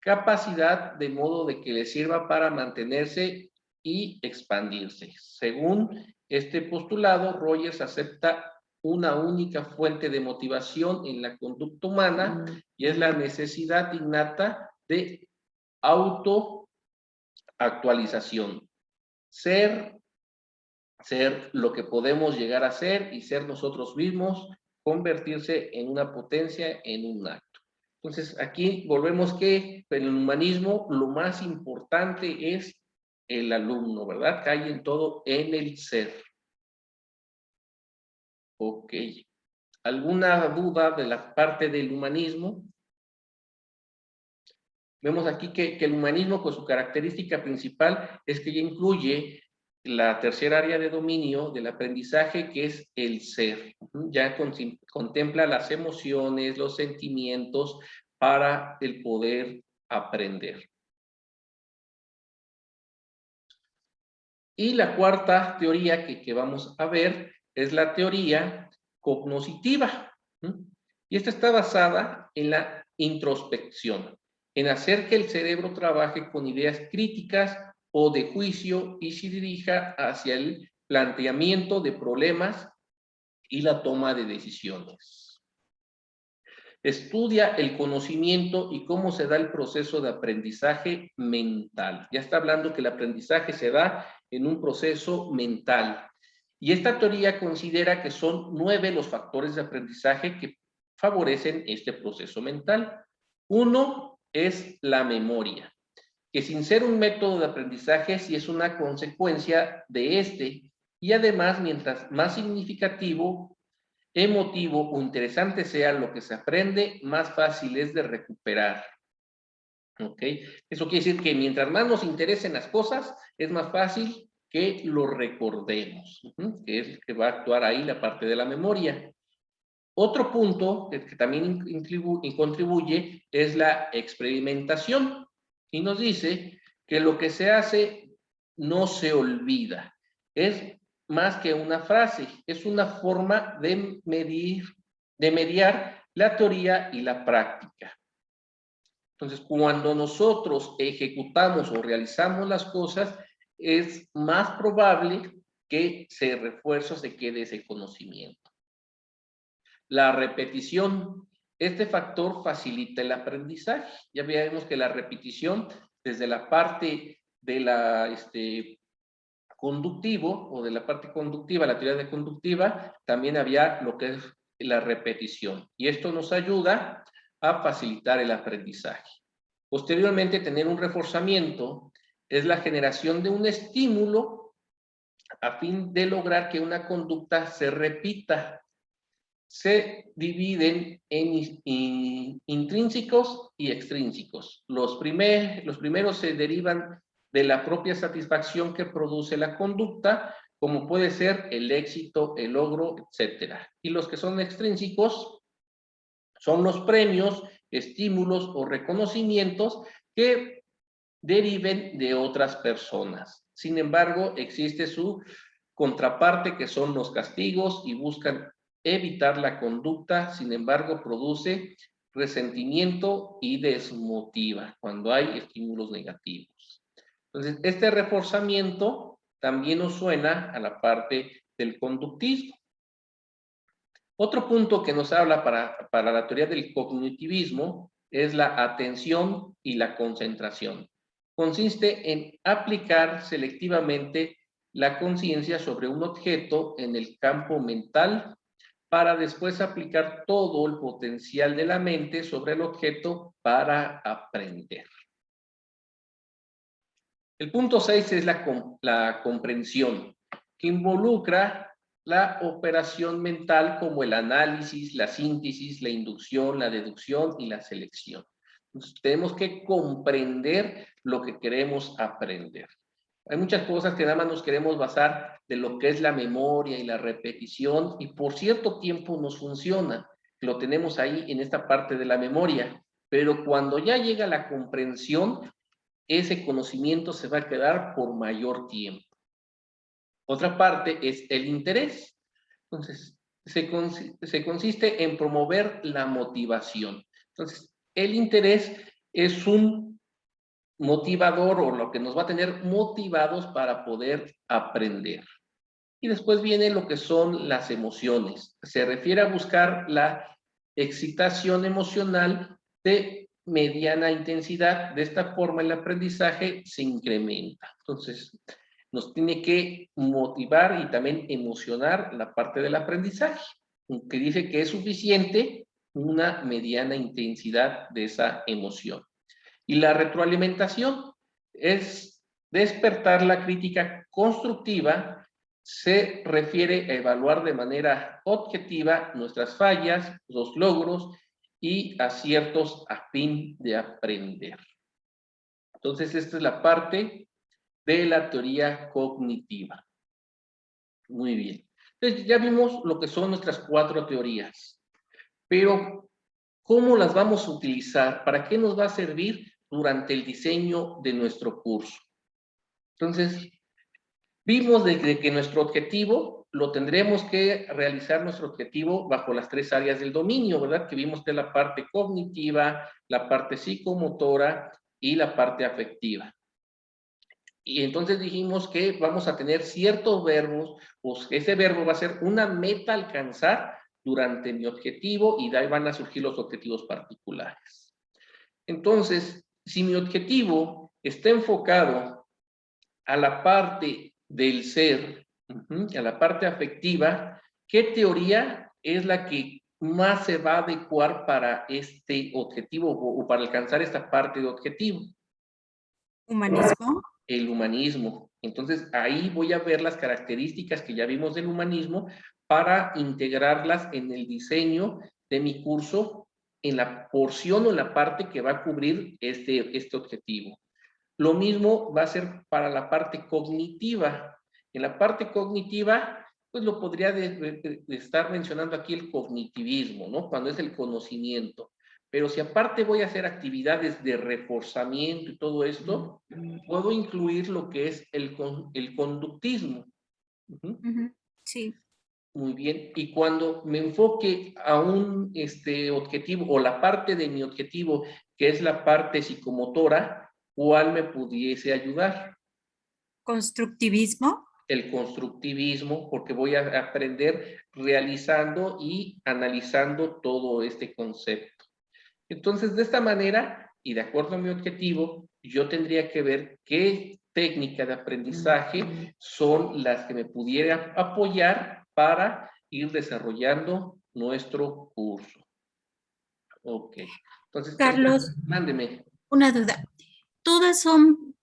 S2: capacidad de modo de que le sirva para mantenerse y expandirse. Según este postulado, Rogers acepta una única fuente de motivación en la conducta humana y es la necesidad innata de autoactualización. Ser lo que podemos llegar a ser y ser nosotros mismos, convertirse en una potencia, en un acto. Entonces, aquí volvemos que en el humanismo lo más importante es el alumno, ¿verdad? Cae en todo en el ser. Ok. ¿Alguna duda de la parte del humanismo? Vemos aquí que el humanismo, con su característica principal, es que ya incluye la tercera área de dominio del aprendizaje, que es el ser. Ya contempla las emociones, los sentimientos para el poder aprender. Y la cuarta teoría que vamos a ver es la teoría cognoscitiva. Y esta está basada en la introspección, en hacer que el cerebro trabaje con ideas críticas o de juicio y se dirija hacia el planteamiento de problemas y la toma de decisiones. Estudia el conocimiento y cómo se da el proceso de aprendizaje mental. Ya está hablando que el aprendizaje se da en un proceso mental. Y esta teoría considera que son 9 los factores de aprendizaje que favorecen este proceso mental. Uno es la memoria, que sin ser un método de aprendizaje, sí es una consecuencia de este, y además, mientras más significativo, emotivo o interesante sea lo que se aprende, más fácil es de recuperar. ¿Ok? Eso quiere decir que mientras más nos interesen las cosas, es más fácil que lo recordemos, que es que va a actuar ahí la parte de la memoria. Otro punto que también contribuye es la experimentación, y nos dice que lo que se hace no se olvida. Es más que una frase, es una forma de mediar la teoría y la práctica. Entonces, cuando nosotros ejecutamos o realizamos las cosas, es más probable que se refuerce o se quede ese conocimiento. La repetición, este factor facilita el aprendizaje. Ya vemos que la repetición, desde la parte de la conductivo o de la parte conductiva, la teoría de conductiva, también había lo que es la repetición. Y esto nos ayuda a facilitar el aprendizaje. Posteriormente, tener un reforzamiento es la generación de un estímulo a fin de lograr que una conducta se repita. Se dividen en intrínsecos y extrínsecos. Los primeros se derivan de la propia satisfacción que produce la conducta, como puede ser el éxito, el logro, etc. Y los que son extrínsecos son los premios, estímulos o reconocimientos que deriven de otras personas. Sin embargo, existe su contraparte, que son los castigos, y buscan evitar la conducta. Sin embargo, produce resentimiento y desmotiva cuando hay estímulos negativos. Entonces, este reforzamiento también nos suena a la parte del conductismo. Otro punto que nos habla para la teoría del cognitivismo es la atención y la concentración. Consiste en aplicar selectivamente la conciencia sobre un objeto en el campo mental para después aplicar todo el potencial de la mente sobre el objeto para aprender. El punto 6 es la comprensión, que involucra la operación mental como el análisis, la síntesis, la inducción, la deducción y la selección. Entonces, tenemos que comprender lo que queremos aprender. Hay muchas cosas que nada más nos queremos basar de lo que es la memoria y la repetición, y por cierto tiempo nos funciona. Lo tenemos ahí en esta parte de la memoria, pero cuando ya llega la comprensión, ese conocimiento se va a quedar por mayor tiempo. Otra parte es el interés. Entonces, se consiste en promover la motivación. Entonces, el interés es un motivador, o lo que nos va a tener motivados para poder aprender. Y después viene lo que son las emociones. Se refiere a buscar la excitación emocional de mediana intensidad. De esta forma el aprendizaje se incrementa. Entonces, nos tiene que motivar y también emocionar la parte del aprendizaje, que dice que es suficiente una mediana intensidad de esa emoción. Y la retroalimentación es despertar la crítica constructiva. Se refiere a evaluar de manera objetiva nuestras fallas, los logros y aciertos a fin de aprender. Entonces, esta es la parte de la teoría cognitiva. Muy bien. Entonces, ya vimos lo que son nuestras 4 teorías, pero ¿cómo las vamos a utilizar? ¿Para qué nos va a servir durante el diseño de nuestro curso? Entonces, vimos de que nuestro objetivo lo tendremos que realizar, nuestro objetivo, bajo las 3 áreas del dominio, ¿verdad? Que vimos que es la parte cognitiva, la parte psicomotora y la parte afectiva. Y entonces dijimos que vamos a tener ciertos verbos, pues ese verbo va a ser una meta a alcanzar durante mi objetivo, y de ahí van a surgir los objetivos particulares. Entonces, si mi objetivo está enfocado a la parte del ser, a la parte afectiva, ¿qué teoría es la que más se va a adecuar para este objetivo o para alcanzar esta parte de objetivo?
S1: Humanismo.
S2: El humanismo. Entonces, ahí voy a ver las características que ya vimos del humanismo para integrarlas en el diseño de mi curso, en la porción o en la parte que va a cubrir este objetivo. Lo mismo va a ser para la parte cognitiva. En la parte cognitiva, pues lo podría de estar mencionando aquí el cognitivismo, ¿no? Cuando es el conocimiento. Pero si aparte voy a hacer actividades de reforzamiento y todo esto, puedo incluir lo que es el conductismo.
S1: Sí.
S2: Muy bien. Y cuando me enfoque a un objetivo, o la parte de mi objetivo, que es la parte psicomotora, ¿cuál me pudiese ayudar?
S1: Constructivismo.
S2: El constructivismo, porque voy a aprender realizando y analizando todo este concepto. Entonces, de esta manera, y de acuerdo a mi objetivo, yo tendría que ver qué técnica de aprendizaje son las que me pudiera apoyar para ir desarrollando nuestro curso. Ok. Entonces,
S1: Carlos,
S2: mándeme.
S1: una duda. ¿Todas son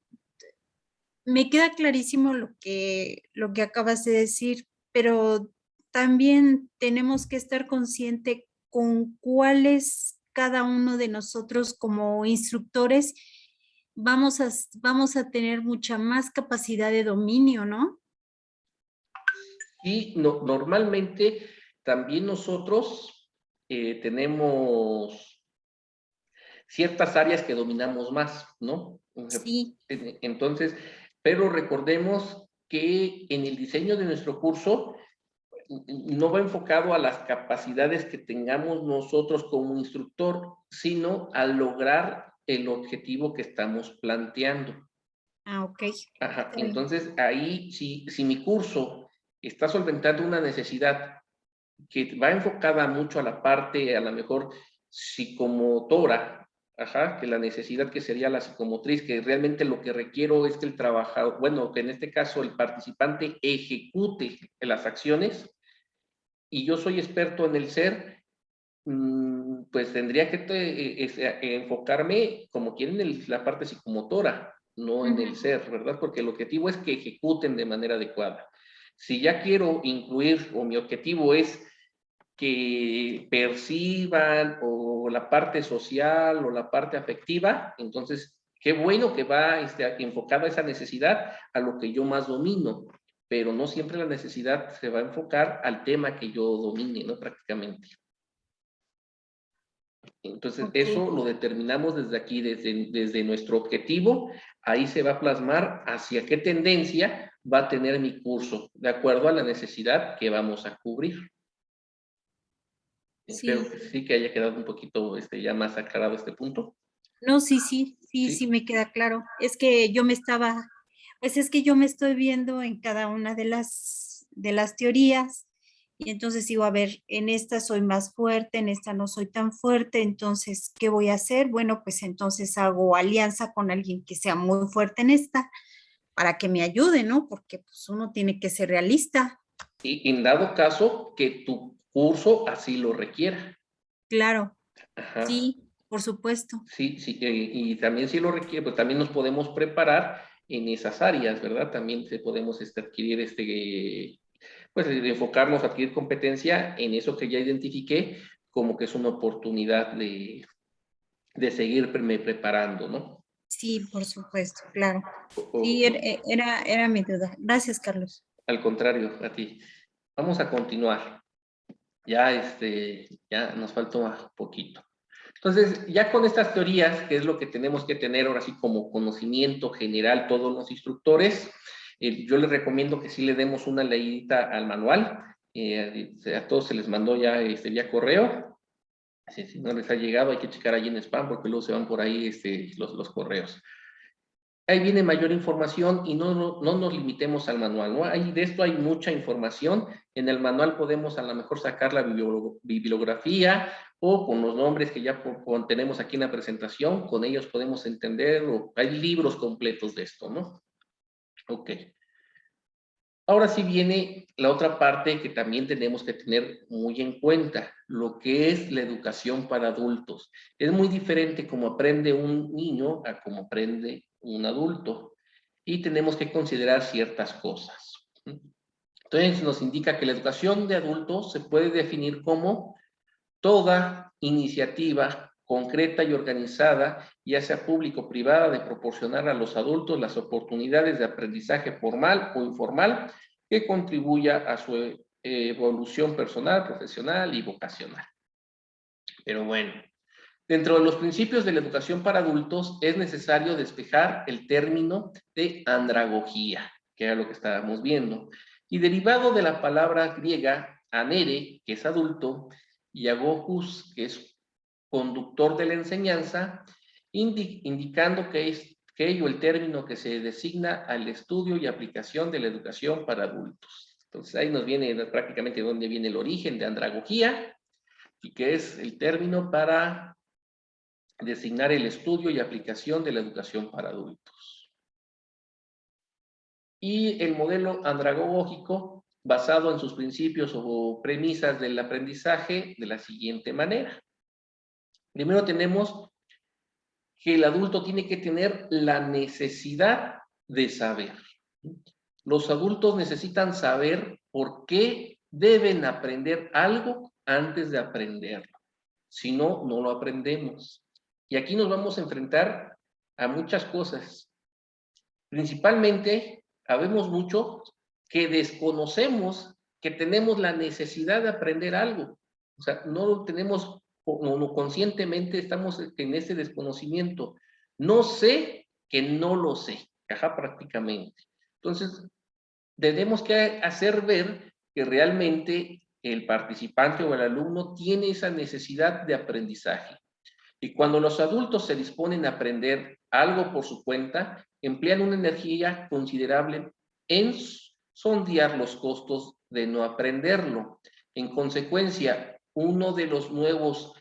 S1: Me queda clarísimo lo que acabas de decir, pero también tenemos que estar consciente con cuáles cada uno de nosotros como instructores vamos a tener mucha más capacidad de dominio, ¿no?
S2: Y normalmente también nosotros tenemos ciertas áreas que dominamos más, ¿no?
S1: Sí,
S2: Entonces, pero recordemos que en el diseño de nuestro curso no va enfocado a las capacidades que tengamos nosotros como instructor, sino a lograr el objetivo que estamos planteando.
S1: ok.
S2: Ajá.
S1: Está bien.
S2: Entonces, ahí, si mi curso está solventando una necesidad que va enfocada mucho a la parte, a lo mejor, psicomotora, ajá, que la necesidad que sería la psicomotriz, que realmente lo que requiero es que el trabajador, bueno, que en este caso el participante ejecute las acciones, y yo soy experto en el ser, pues tendría que enfocarme, como quieren, en la parte psicomotora, no en el ser, ¿verdad? Porque el objetivo es que ejecuten de manera adecuada. Si ya quiero incluir, o mi objetivo es que perciban, o la parte social, o la parte afectiva, entonces, qué bueno que va enfocada esa necesidad a lo que yo más domino, pero no siempre la necesidad se va a enfocar al tema que yo domine, ¿no? Prácticamente. Entonces,
S1: Ok.
S2: eso lo determinamos desde aquí, desde nuestro objetivo. Ahí se va a plasmar hacia qué tendencia va a tener mi curso, de acuerdo a la necesidad que vamos a cubrir. Espero
S1: Sí.
S2: que sí, que haya quedado un poquito ya más aclarado este punto.
S1: No, sí
S2: Sí,
S1: me queda claro. Es que yo me estaba, pues es que yo me estoy viendo en cada una de las teorías y entonces digo, a ver, en esta soy más fuerte, en esta no soy tan fuerte, entonces, ¿qué voy a hacer? Bueno, pues entonces hago alianza con alguien que sea muy fuerte en esta para que me ayude, ¿no? Porque pues uno tiene que ser realista.
S2: y en dado caso que tu curso así lo requiera.
S1: Claro,
S2: Ajá.
S1: sí, por supuesto.
S2: Sí, sí, y también si lo requiere, pues también nos podemos preparar en esas áreas, ¿verdad? También podemos adquirir pues enfocarnos a adquirir competencia en eso que ya identifiqué, como que es una oportunidad de seguirme preparando, ¿no?
S1: Sí, por supuesto, claro. Sí,
S2: O,
S1: era mi duda. Gracias, Carlos.
S2: al contrario, a ti. Vamos a continuar. Ya, ya nos falta un poquito. Entonces, ya con estas teorías, que es lo que tenemos que tener ahora sí como conocimiento general todos los instructores, yo les recomiendo que sí le demos una leidita al manual. A todos se les mandó ya vía correo. Si no les ha llegado, hay que checar allí en spam porque luego se van por ahí los correos. Ahí viene mayor información y no nos limitemos al manual, ¿no? De esto hay mucha información. En el manual podemos a lo mejor sacar la bibliografía, o con los nombres que ya tenemos aquí en la presentación, con ellos podemos entender, o hay libros completos de esto, ¿no? Ok. Ahora sí viene la otra parte que también tenemos que tener muy en cuenta, lo que es la educación para adultos. Es muy diferente cómo aprende un niño a cómo aprende un adulto, y tenemos que considerar ciertas cosas. Entonces nos indica que la educación de adultos se puede definir como toda iniciativa concreta y organizada, ya sea público o privada, de proporcionar a los adultos las oportunidades de aprendizaje formal o informal que contribuya a su evolución personal, profesional y vocacional. Pero bueno, dentro de los principios de la educación para adultos es necesario despejar el término de andragogía, que era lo que estábamos viendo, y derivado de la palabra griega anere, que es adulto, y agogos, que es conductor de la enseñanza, indicando que es ello el término que se designa al estudio y aplicación de la educación para adultos. Entonces ahí nos viene prácticamente dónde viene el origen de andragogía, y que es el término para designar el estudio y aplicación de la educación para adultos. Y el modelo andragógico, basado en sus principios o premisas del aprendizaje, de la siguiente manera. Primero tenemos que el adulto tiene que tener la necesidad de saber. Los adultos necesitan saber por qué deben aprender algo antes de aprenderlo. Si no, no lo aprendemos. Y aquí nos vamos a enfrentar a muchas cosas. Principalmente, sabemos mucho que desconocemos que tenemos la necesidad de aprender algo. O sea, no lo tenemos, no conscientemente estamos en ese desconocimiento. No sé que no lo sé, ajá, prácticamente. Entonces, tenemos que hacer ver que realmente el participante o el alumno tiene esa necesidad de aprendizaje. Y cuando los adultos se disponen a aprender algo por su cuenta, emplean una energía considerable en sondear los costos de no aprenderlo. En consecuencia, uno de los nuevos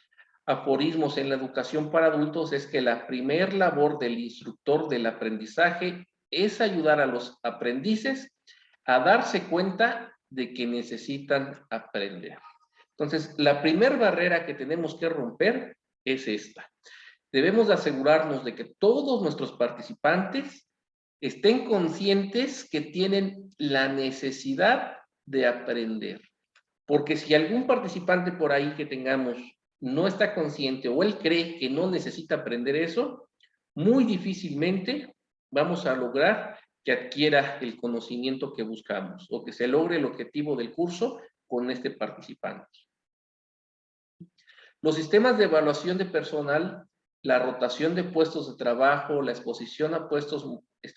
S2: aforismos en la educación para adultos es que la primer labor del instructor del aprendizaje es ayudar a los aprendices a darse cuenta de que necesitan aprender. Entonces, la primera barrera que tenemos que romper es esta. Debemos de asegurarnos de que todos nuestros participantes estén conscientes que tienen la necesidad de aprender. Porque si algún participante por ahí que tengamos no está consciente o él cree que no necesita aprender eso, muy difícilmente vamos a lograr que adquiera el conocimiento que buscamos o que se logre el objetivo del curso con este participante. Los sistemas de evaluación de personal, la rotación de puestos de trabajo, la exposición a puestos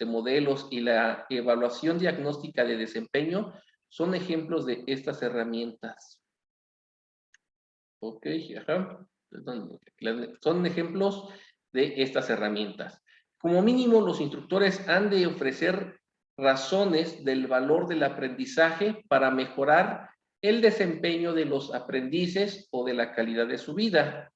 S2: modelos y la evaluación diagnóstica de desempeño son ejemplos de estas herramientas. Ok, ajá. Son ejemplos de estas herramientas. Como mínimo, los instructores han de ofrecer razones del valor del aprendizaje para mejorar el desempeño de los aprendices o de la calidad de su vida,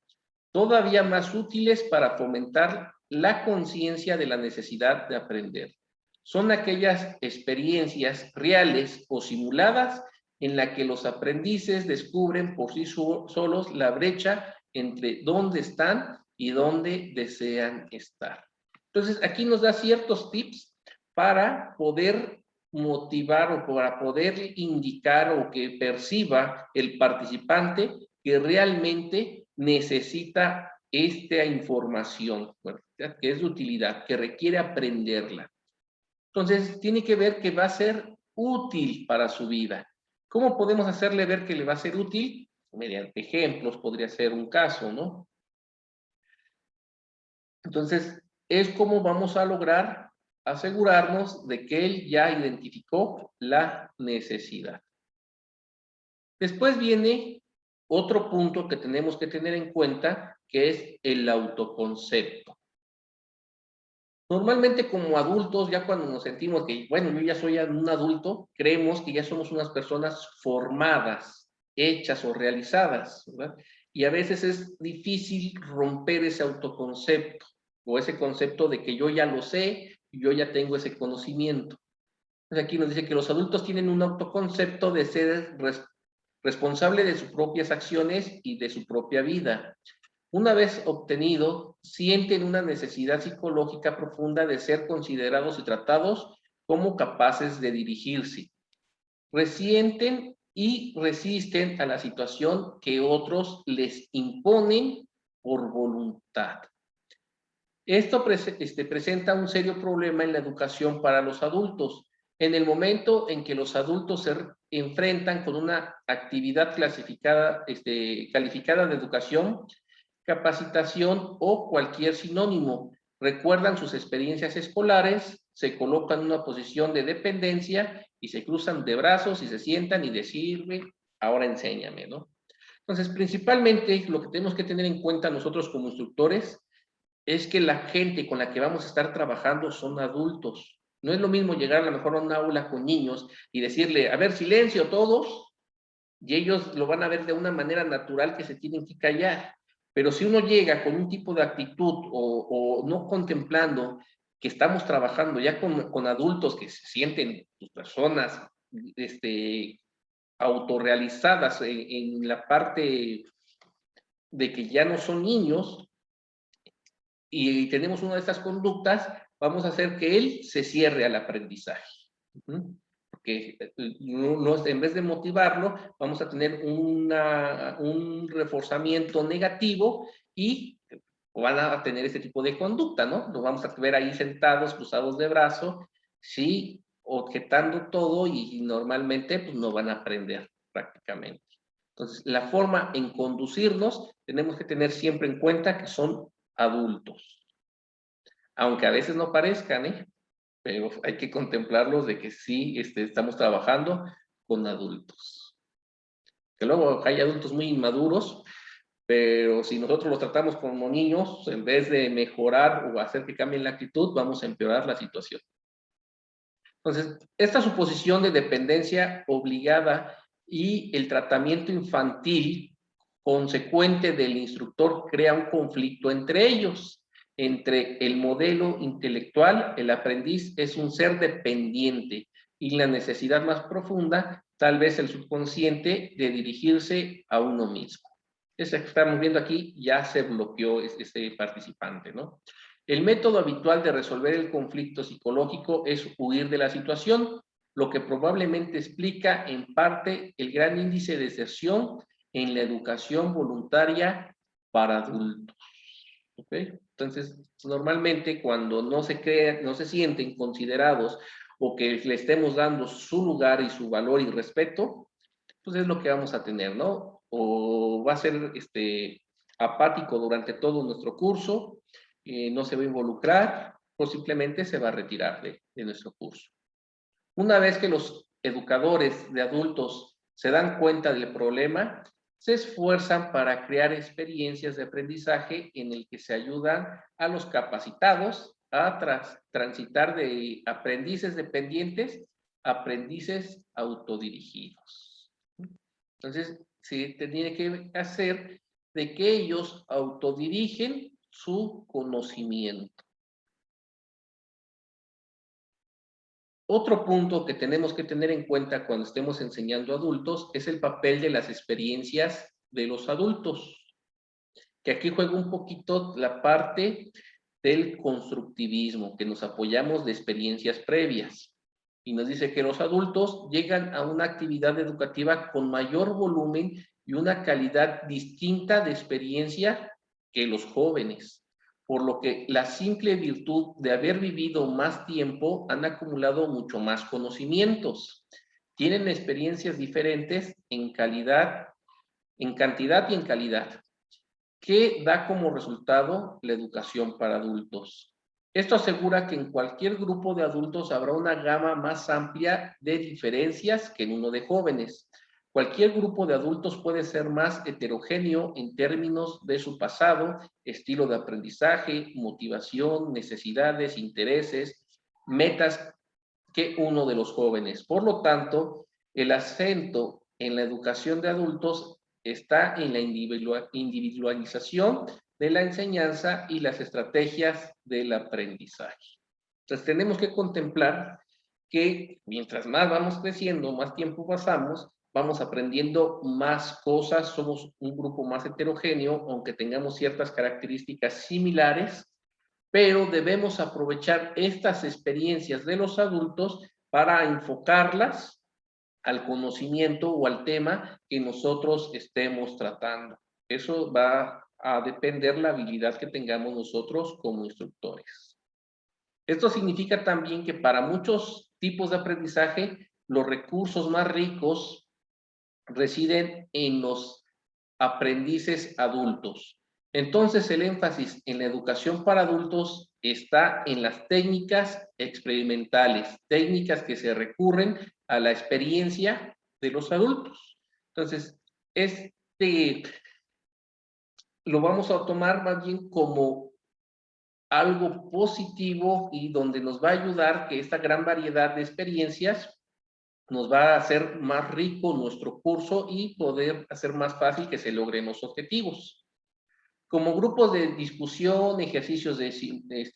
S2: todavía más útiles para fomentar la conciencia de la necesidad de aprender. Son aquellas experiencias reales o simuladas en la que los aprendices descubren por sí solos la brecha entre dónde están y dónde desean estar. Entonces, aquí nos da ciertos tips para poder motivar o para poder indicar o que perciba el participante que realmente necesita esta información, ¿verdad? Que es de utilidad, que requiere aprenderla. Entonces, tiene que ver que va a ser útil para su vida. ¿Cómo podemos hacerle ver que le va a ser útil? Mediante ejemplos, podría ser un caso, ¿no? Entonces, es como vamos a lograr asegurarnos de que él ya identificó la necesidad. Después viene otro punto que tenemos que tener en cuenta, que es el autoconcepto. Normalmente como adultos, ya cuando nos sentimos que, bueno, yo ya soy un adulto, creemos que ya somos unas personas formadas, hechas o realizadas, ¿verdad? Y a veces es difícil romper ese autoconcepto o ese concepto de que yo ya lo sé, yo ya tengo ese conocimiento. Entonces aquí nos dice que los adultos tienen un autoconcepto de ser responsable de sus propias acciones y de su propia vida. Una vez obtenido, sienten una necesidad psicológica profunda de ser considerados y tratados como capaces de dirigirse. Resienten y resisten a la situación que otros les imponen por voluntad. Esto presenta un serio problema en la educación para los adultos. En el momento en que los adultos se enfrentan con una actividad calificada de educación, capacitación o cualquier sinónimo, recuerdan sus experiencias escolares, se colocan en una posición de dependencia y se cruzan de brazos y se sientan y decirme, ahora enséñame, ¿no? Entonces, principalmente lo que tenemos que tener en cuenta nosotros como instructores es que la gente con la que vamos a estar trabajando son adultos. No es lo mismo llegar a lo mejor a un aula con niños y decirle, a ver, silencio todos, y ellos lo van a ver de una manera natural que se tienen que callar. Pero si uno llega con un tipo de actitud o no contemplando que estamos trabajando ya con adultos que se sienten personas autorrealizadas en la parte de que ya no son niños y tenemos una de estas conductas, vamos a hacer que él se cierre al aprendizaje. Porque en vez de motivarlo, vamos a tener un reforzamiento negativo y van a tener este tipo de conducta, ¿no? Los vamos a ver ahí sentados, cruzados de brazo, sí, objetando todo y normalmente pues no van a aprender prácticamente. Entonces, la forma en conducirnos, tenemos que tener siempre en cuenta que son adultos. Aunque a veces no parezcan, ¿eh? Pero hay que contemplarlos de que sí estamos trabajando con adultos. Que luego hay adultos muy inmaduros, pero si nosotros los tratamos como niños, en vez de mejorar o hacer que cambien la actitud, vamos a empeorar la situación. Entonces, esta suposición de dependencia obligada y el tratamiento infantil consecuente del instructor crea un conflicto entre ellos. Entre el modelo intelectual, el aprendiz es un ser dependiente y la necesidad más profunda, tal vez el subconsciente, de dirigirse a uno mismo. Ese que estamos viendo aquí ya se bloqueó este participante, ¿no? El método habitual de resolver el conflicto psicológico es huir de la situación, lo que probablemente explica en parte el gran índice de deserción en la educación voluntaria para adultos. ¿Okay? Entonces, normalmente cuando no se sienten considerados o que le estemos dando su lugar y su valor y respeto, pues es lo que vamos a tener, ¿no? O va a ser apático durante todo nuestro curso, no se va a involucrar o simplemente se va a retirar de nuestro curso. Una vez que los educadores de adultos se dan cuenta del problema, se esfuerzan para crear experiencias de aprendizaje en el que se ayudan a los capacitados a transitar de aprendices dependientes a aprendices autodirigidos. Entonces, se tiene que hacer de que ellos autodirigen su conocimiento. Otro punto que tenemos que tener en cuenta cuando estemos enseñando a adultos es el papel de las experiencias de los adultos, que aquí juega un poquito la parte del constructivismo, que nos apoyamos de experiencias previas. Y nos dice que los adultos llegan a una actividad educativa con mayor volumen y una calidad distinta de experiencia que los jóvenes, por lo que la simple virtud de haber vivido más tiempo han acumulado mucho más conocimientos. Tienen experiencias diferentes en calidad, en cantidad y en calidad, que da como resultado la educación para adultos. Esto asegura que en cualquier grupo de adultos habrá una gama más amplia de diferencias que en uno de jóvenes. Cualquier grupo de adultos puede ser más heterogéneo en términos de su pasado, estilo de aprendizaje, motivación, necesidades, intereses, metas que uno de los jóvenes. Por lo tanto, el acento en la educación de adultos está en la individualización de la enseñanza y las estrategias del aprendizaje. Entonces, tenemos que contemplar que mientras más vamos creciendo, más tiempo pasamos, vamos aprendiendo más cosas, somos un grupo más heterogéneo, aunque tengamos ciertas características similares, pero debemos aprovechar estas experiencias de los adultos para enfocarlas al conocimiento o al tema que nosotros estemos tratando. Eso va a depender la habilidad que tengamos nosotros como instructores. Esto significa también que para muchos tipos de aprendizaje, los recursos más ricos residen en los aprendices adultos. Entonces, el énfasis en la educación para adultos está en las técnicas experimentales, técnicas que se recurren a la experiencia de los adultos. Entonces, lo vamos a tomar más bien como algo positivo y donde nos va a ayudar que esta gran variedad de experiencias nos va a hacer más rico nuestro curso y poder hacer más fácil que se logren los objetivos. Como grupos de discusión, ejercicios de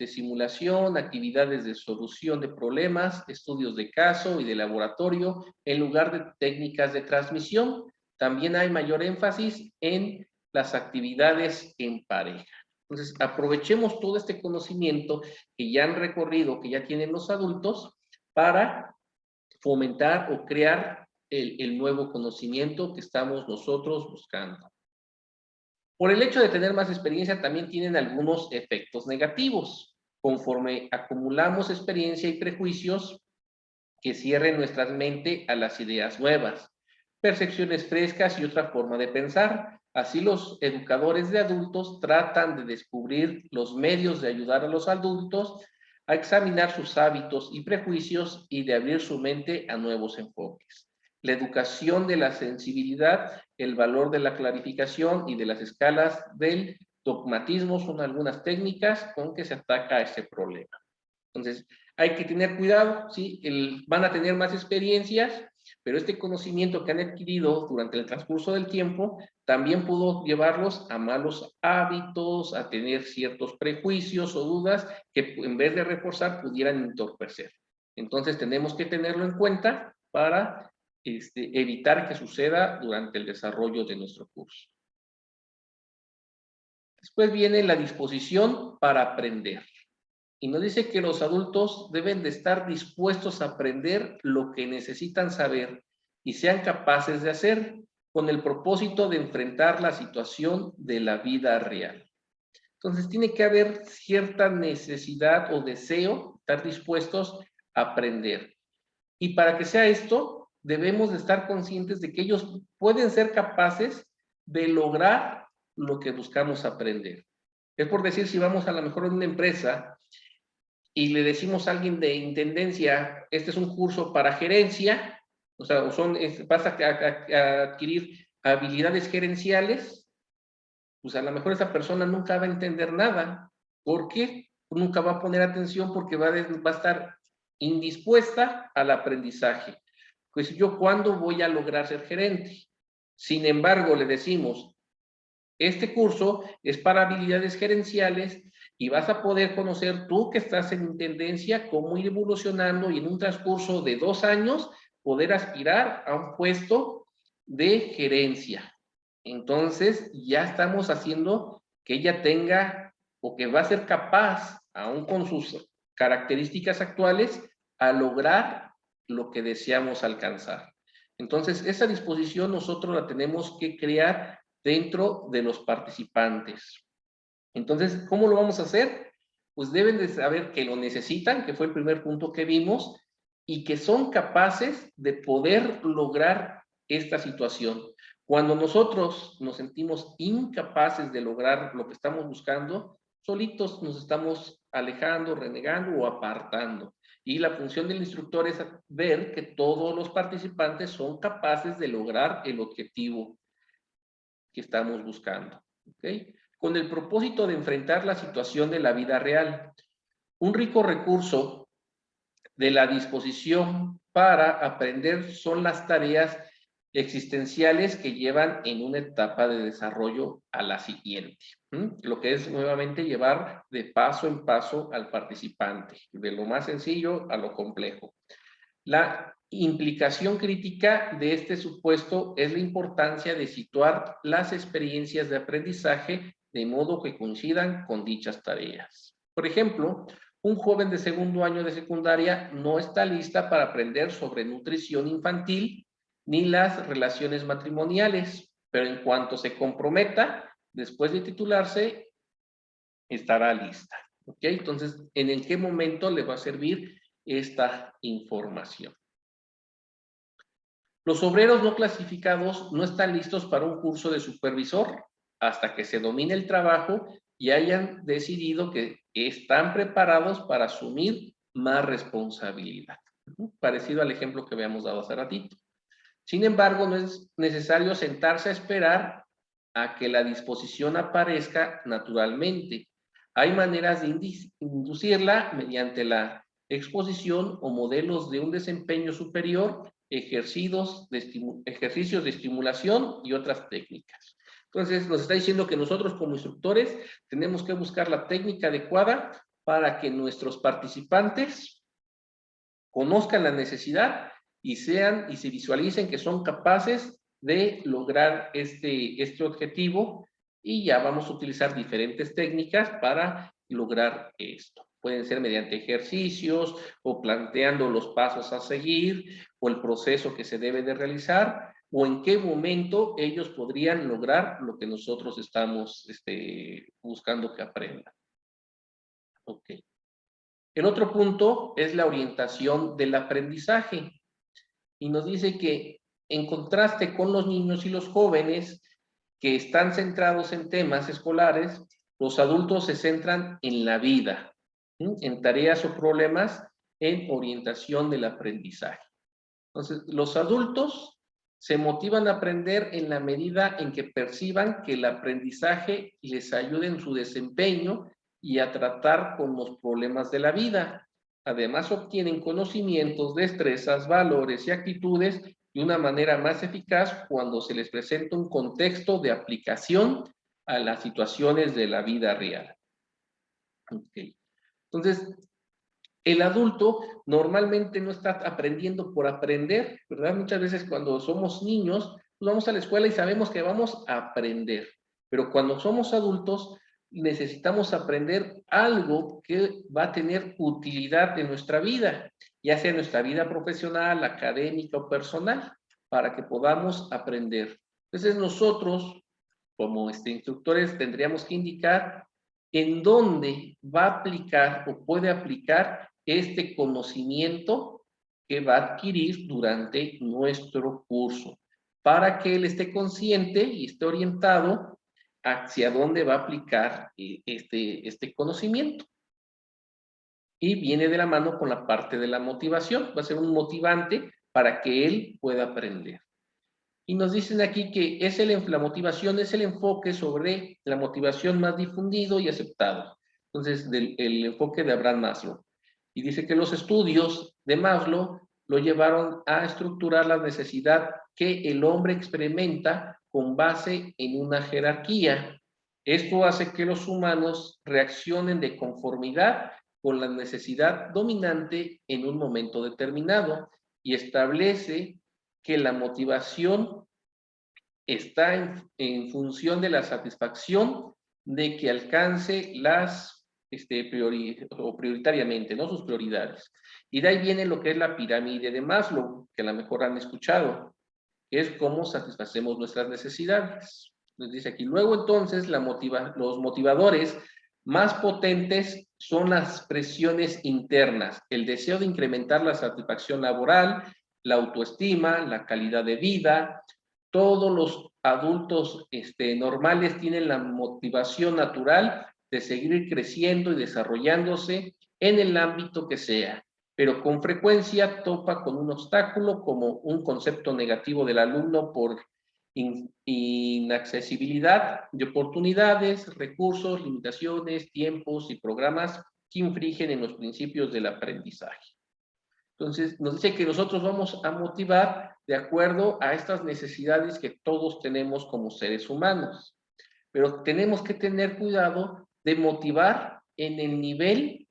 S2: simulación, actividades de solución de problemas, estudios de caso y de laboratorio, en lugar de técnicas de transmisión, también hay mayor énfasis en las actividades en pareja. Entonces, aprovechemos todo este conocimiento que ya han recorrido, que ya tienen los adultos, para fomentar o crear el nuevo conocimiento que estamos nosotros buscando. Por el hecho de tener más experiencia, también tienen algunos efectos negativos. Conforme acumulamos experiencia y prejuicios que cierren nuestra mente a las ideas nuevas, percepciones frescas y otra forma de pensar. Así los educadores de adultos tratan de descubrir los medios de ayudar a los adultos a examinar sus hábitos y prejuicios y de abrir su mente a nuevos enfoques. La educación de la sensibilidad, el valor de la clarificación y de las escalas del dogmatismo son algunas técnicas con que se ataca a este problema. Entonces, hay que tener cuidado, ¿sí? Van a tener más experiencias, pero este conocimiento que han adquirido durante el transcurso del tiempo también pudo llevarlos a malos hábitos, a tener ciertos prejuicios o dudas que en vez de reforzar pudieran entorpecer. Entonces, tenemos que tenerlo en cuenta para evitar que suceda durante el desarrollo de nuestro curso. Después viene la disposición para aprender. Y nos dice que los adultos deben de estar dispuestos a aprender lo que necesitan saber y sean capaces de hacer con el propósito de enfrentar la situación de la vida real. Entonces tiene que haber cierta necesidad o deseo, estar dispuestos a aprender. Y para que sea esto, debemos de estar conscientes de que ellos pueden ser capaces de lograr lo que buscamos aprender. Es por decir, si vamos a lo mejor a una empresa y le decimos a alguien de intendencia, este es un curso para gerencia, o sea, vas a adquirir habilidades gerenciales, pues a lo mejor esa persona nunca va a entender nada. ¿Por qué? Nunca va a poner atención porque va a estar indispuesta al aprendizaje. Pues yo, ¿cuándo voy a lograr ser gerente? Sin embargo, le decimos, este curso es para habilidades gerenciales y vas a poder conocer tú que estás en intendencia cómo ir evolucionando y en un transcurso de 2 años poder aspirar a un puesto de gerencia. Entonces ya estamos haciendo que ella tenga o que va a ser capaz, aún con sus características actuales, a lograr lo que deseamos alcanzar. Entonces esa disposición nosotros la tenemos que crear dentro de los participantes. Entonces, ¿cómo lo vamos a hacer? Pues deben de saber que lo necesitan, que fue el primer punto que vimos, y que son capaces de poder lograr esta situación. Cuando nosotros nos sentimos incapaces de lograr lo que estamos buscando, solitos nos estamos alejando, renegando o apartando. Y la función del instructor es ver que todos los participantes son capaces de lograr el objetivo que estamos buscando. ¿Okay? Con el propósito de enfrentar la situación de la vida real. Un rico recurso de la disposición para aprender son las tareas existenciales que llevan en una etapa de desarrollo a la siguiente. Lo que es nuevamente llevar de paso en paso al participante, de lo más sencillo a lo complejo. La implicación crítica de este supuesto es la importancia de situar las experiencias de aprendizaje de modo que coincidan con dichas tareas. Por ejemplo, un joven de segundo año de secundaria no está lista para aprender sobre nutrición infantil ni las relaciones matrimoniales, pero en cuanto se comprometa, después de titularse, estará lista. ¿Ok? Entonces, ¿en qué momento le va a servir esta información? Los obreros no clasificados no están listos para un curso de supervisor hasta que se domine el trabajo y hayan decidido que están preparados para asumir más responsabilidad. Parecido al ejemplo que habíamos dado hace ratito. Sin embargo, no es necesario sentarse a esperar a que la disposición aparezca naturalmente. Hay maneras de inducirla mediante la exposición o modelos de un desempeño superior, ejercicios de estimulación y otras técnicas. Entonces, nos está diciendo que nosotros como instructores tenemos que buscar la técnica adecuada para que nuestros participantes conozcan la necesidad y se visualicen que son capaces de lograr este objetivo Y ya vamos a utilizar diferentes técnicas para lograr esto. Pueden ser mediante ejercicios o planteando los pasos a seguir o el proceso que se debe de realizar o en qué momento ellos podrían lograr lo que nosotros estamos buscando que aprendan. Ok. El otro punto es la orientación del aprendizaje. Y nos dice que en contraste con los niños y los jóvenes que están centrados en temas escolares, los adultos se centran en la vida, ¿sí? En tareas o problemas en orientación del aprendizaje. Entonces, los adultos se motivan a aprender en la medida en que perciban que el aprendizaje les ayude en su desempeño y a tratar con los problemas de la vida. Además, obtienen conocimientos, destrezas, valores y actitudes de una manera más eficaz cuando se les presenta un contexto de aplicación a las situaciones de la vida real. Okay. Entonces, el adulto normalmente no está aprendiendo por aprender, ¿verdad? Muchas veces cuando somos niños, pues vamos a la escuela y sabemos que vamos a aprender, pero cuando somos adultos necesitamos aprender algo que va a tener utilidad en nuestra vida, ya sea en nuestra vida profesional, académica o personal, para que podamos aprender. Entonces nosotros, como instructores, tendríamos que indicar en dónde va a aplicar o puede aplicar este conocimiento que va a adquirir durante nuestro curso, para que él esté consciente y esté orientado hacia dónde va a aplicar este conocimiento. Y viene de la mano con la parte de la motivación, va a ser un motivante para que él pueda aprender. Y nos dicen aquí que la motivación es el enfoque sobre la motivación más difundido y aceptado. Entonces, el enfoque de Abraham Maslow. Y dice que los estudios de Maslow lo llevaron a estructurar la necesidad que el hombre experimenta con base en una jerarquía. Esto hace que los humanos reaccionen de conformidad con la necesidad dominante en un momento determinado y establece que la motivación está en función de la satisfacción de que alcance las prioritariamente, ¿no? Sus prioridades. Y de ahí viene lo que es la pirámide de Maslow, que a lo mejor han escuchado, que es cómo satisfacemos nuestras necesidades. Nos dice aquí, luego entonces los motivadores más potentes son las presiones internas, el deseo de incrementar la satisfacción laboral, la autoestima, la calidad de vida. Todos los adultos normales tienen la motivación natural de seguir creciendo y desarrollándose en el ámbito que sea, pero con frecuencia topa con un obstáculo como un concepto negativo del alumno por inaccesibilidad de oportunidades, recursos, limitaciones, tiempos y programas que infringen en los principios del aprendizaje. Entonces, nos dice que nosotros vamos a motivar de acuerdo a estas necesidades que todos tenemos como seres humanos. Pero tenemos que tener cuidado de motivar en el nivel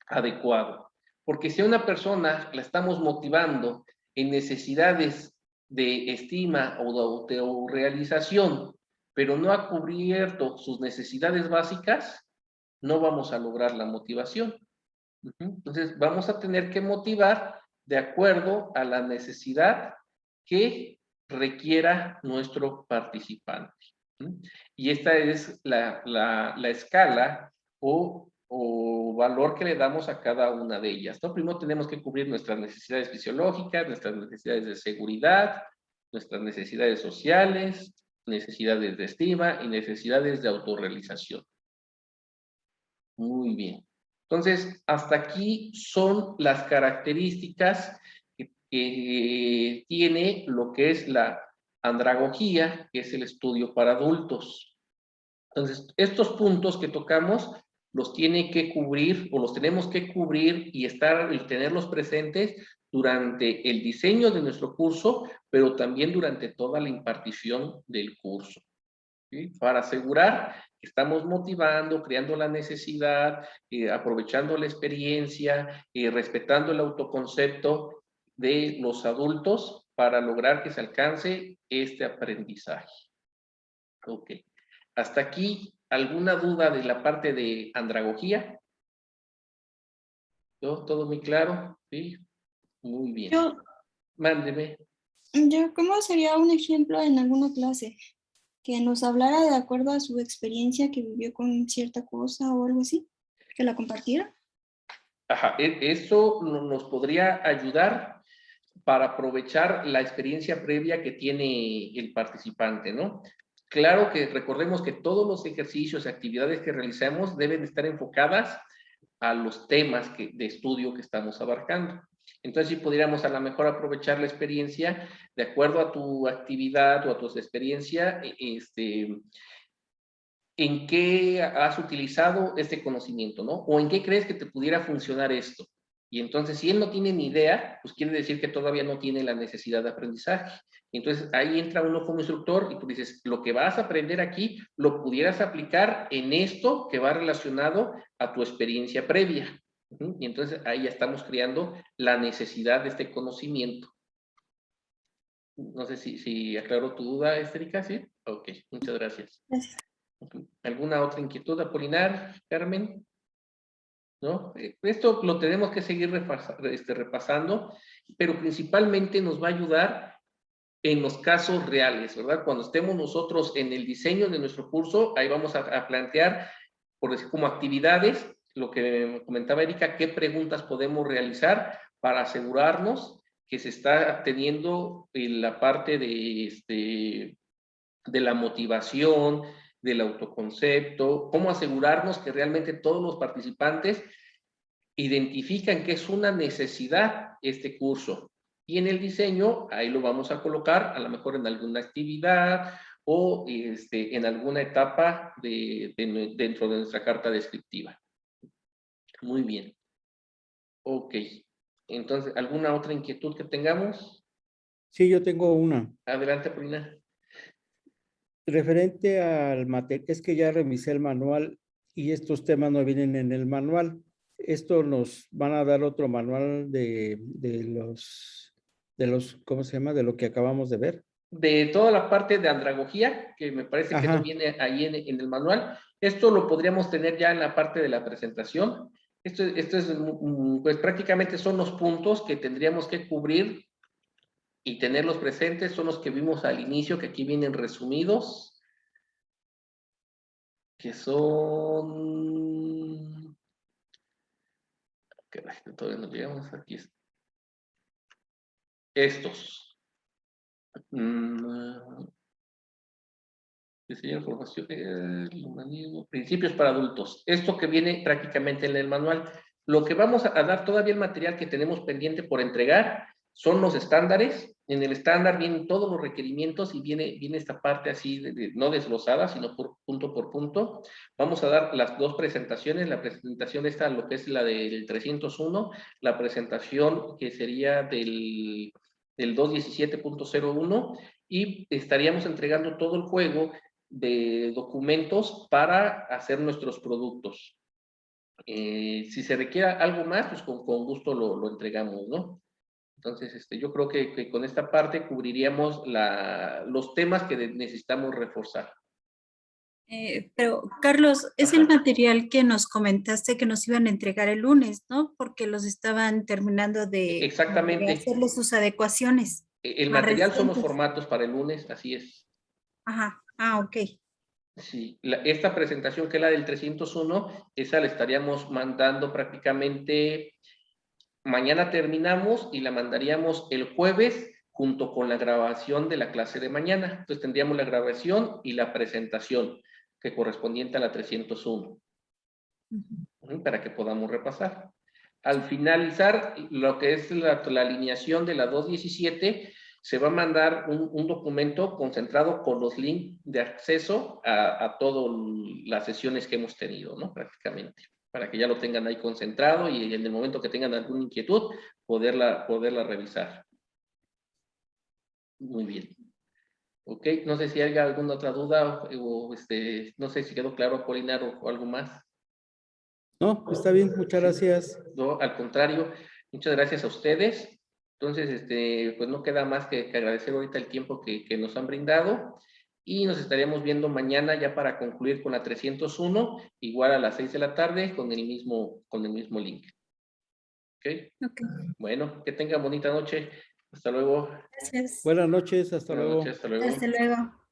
S2: adecuado. Porque si a una persona la estamos motivando en necesidades de estima o de autorrealización, pero no ha cubierto sus necesidades básicas, no vamos a lograr la motivación. Entonces, vamos a tener que motivar de acuerdo a la necesidad que requiera nuestro participante. Y esta es la escala o valor que le damos a cada una de ellas, ¿no? Primero tenemos que cubrir nuestras necesidades fisiológicas, nuestras necesidades de seguridad, nuestras necesidades sociales, necesidades de estima y necesidades de autorrealización. Muy bien. Entonces, hasta aquí son las características que tiene lo que es la andragogía, que es el estudio para adultos. Entonces, estos puntos que tocamos los tiene que cubrir o los tenemos que cubrir y tenerlos presentes durante el diseño de nuestro curso, pero también durante toda la impartición del curso, ¿sí? Para asegurar que estamos motivando, creando la necesidad, aprovechando la experiencia, respetando el autoconcepto de los adultos para lograr que se alcance este aprendizaje. Ok. Hasta aquí, ¿alguna duda de la parte de andragogía? ¿No? ¿Todo muy claro? Sí, muy bien. Mándeme.
S3: ¿Cómo sería un ejemplo en alguna clase? Que nos hablara de acuerdo a su experiencia que vivió con cierta cosa o algo así, que la compartiera.
S2: Ajá, eso nos podría ayudar para aprovechar la experiencia previa que tiene el participante, ¿no? Claro que recordemos que todos los ejercicios y actividades que realizamos deben estar enfocadas a los temas de estudio que estamos abarcando. Entonces, si pudiéramos a lo mejor aprovechar la experiencia de acuerdo a tu actividad o a tu experiencia, ¿en qué has utilizado este conocimiento, no? O ¿en qué crees que te pudiera funcionar esto? Y entonces, si él no tiene ni idea, pues quiere decir que todavía no tiene la necesidad de aprendizaje. Entonces, ahí entra uno como instructor y tú dices, lo que vas a aprender aquí, lo pudieras aplicar en esto que va relacionado a tu experiencia previa. Y entonces, ahí ya estamos creando la necesidad de este conocimiento. No sé si aclaro tu duda, Estérica, ¿sí? Ok, muchas gracias.
S3: Gracias.
S2: ¿Alguna otra inquietud, Apolinar, Carmen? ¿No? Esto lo tenemos que seguir repasando, pero principalmente nos va a ayudar en los casos reales, ¿verdad? Cuando estemos nosotros en el diseño de nuestro curso, ahí vamos a plantear, por decir, como actividades, lo que comentaba Erika, qué preguntas podemos realizar para asegurarnos que se está teniendo la parte de la motivación, del autoconcepto, cómo asegurarnos que realmente todos los participantes identifican que es una necesidad este curso. Y en el diseño, ahí lo vamos a colocar, a lo mejor en alguna actividad o en alguna etapa dentro de nuestra carta descriptiva. Muy bien. Ok. Entonces, ¿alguna otra inquietud que tengamos?
S4: Sí, yo tengo una.
S2: Adelante, Paulina.
S4: Referente al material, es que ya revisé el manual y estos temas no vienen en el manual. Esto nos van a dar otro manual de los, ¿cómo se llama? De lo que acabamos de ver.
S2: De toda la parte de andragogía, que me parece que no viene ahí en el manual, esto lo podríamos tener ya en la parte de la presentación. Esto es, pues prácticamente son los puntos que tendríamos que cubrir y tenerlos presentes, son los que vimos al inicio, que aquí vienen resumidos, que son... que todavía no llegamos aquí. Estos. Diseño de formación, el humanismo, principios para adultos. Esto que viene prácticamente en el manual. Lo que vamos a dar todavía el material que tenemos pendiente por entregar son los estándares. En el estándar vienen todos los requerimientos y viene esta parte así, no desglosada, sino por punto. Vamos a dar las dos presentaciones. La presentación esta, lo que es la del 301, la presentación que sería del 217.01 y estaríamos entregando todo el juego de documentos para hacer nuestros productos. Si se requiere algo más, pues con gusto lo entregamos, ¿no? Entonces, yo creo que con esta parte cubriríamos los temas que necesitamos reforzar.
S1: Pero, Carlos, es el material que nos comentaste que nos iban a entregar el lunes, ¿no? Porque los estaban terminando de hacerle sus adecuaciones.
S2: El material son los formatos para el lunes, así es.
S1: Ajá, ok.
S2: Sí, esta presentación que es la del 301, esa la estaríamos mandando prácticamente, mañana terminamos y la mandaríamos el jueves junto con la grabación de la clase de mañana. Entonces tendríamos la grabación y la presentación que correspondiente a la 301, para que podamos repasar. Al finalizar lo que es la alineación de la 217, se va a mandar un documento concentrado con los links de acceso a todas las sesiones que hemos tenido, ¿no? Prácticamente, para que ya lo tengan ahí concentrado y en el momento que tengan alguna inquietud, poderla revisar. Muy bien. Ok, no sé si hay alguna otra duda o no sé si quedó claro, Apolinar, o algo más.
S4: No, está bien, muchas gracias.
S2: No, al contrario, muchas gracias a ustedes. Entonces, pues no queda más que agradecer ahorita el tiempo que nos han brindado y nos estaríamos viendo mañana ya para concluir con la 301, igual a las 6 de la tarde con el mismo link. ¿Ok?
S1: Ok,
S2: Bueno, que tengan bonita noche. Hasta luego.
S1: gracias.
S4: Buenas noches, hasta
S2: Buenas
S4: luego.
S2: noches, hasta luego.
S1: Hasta luego.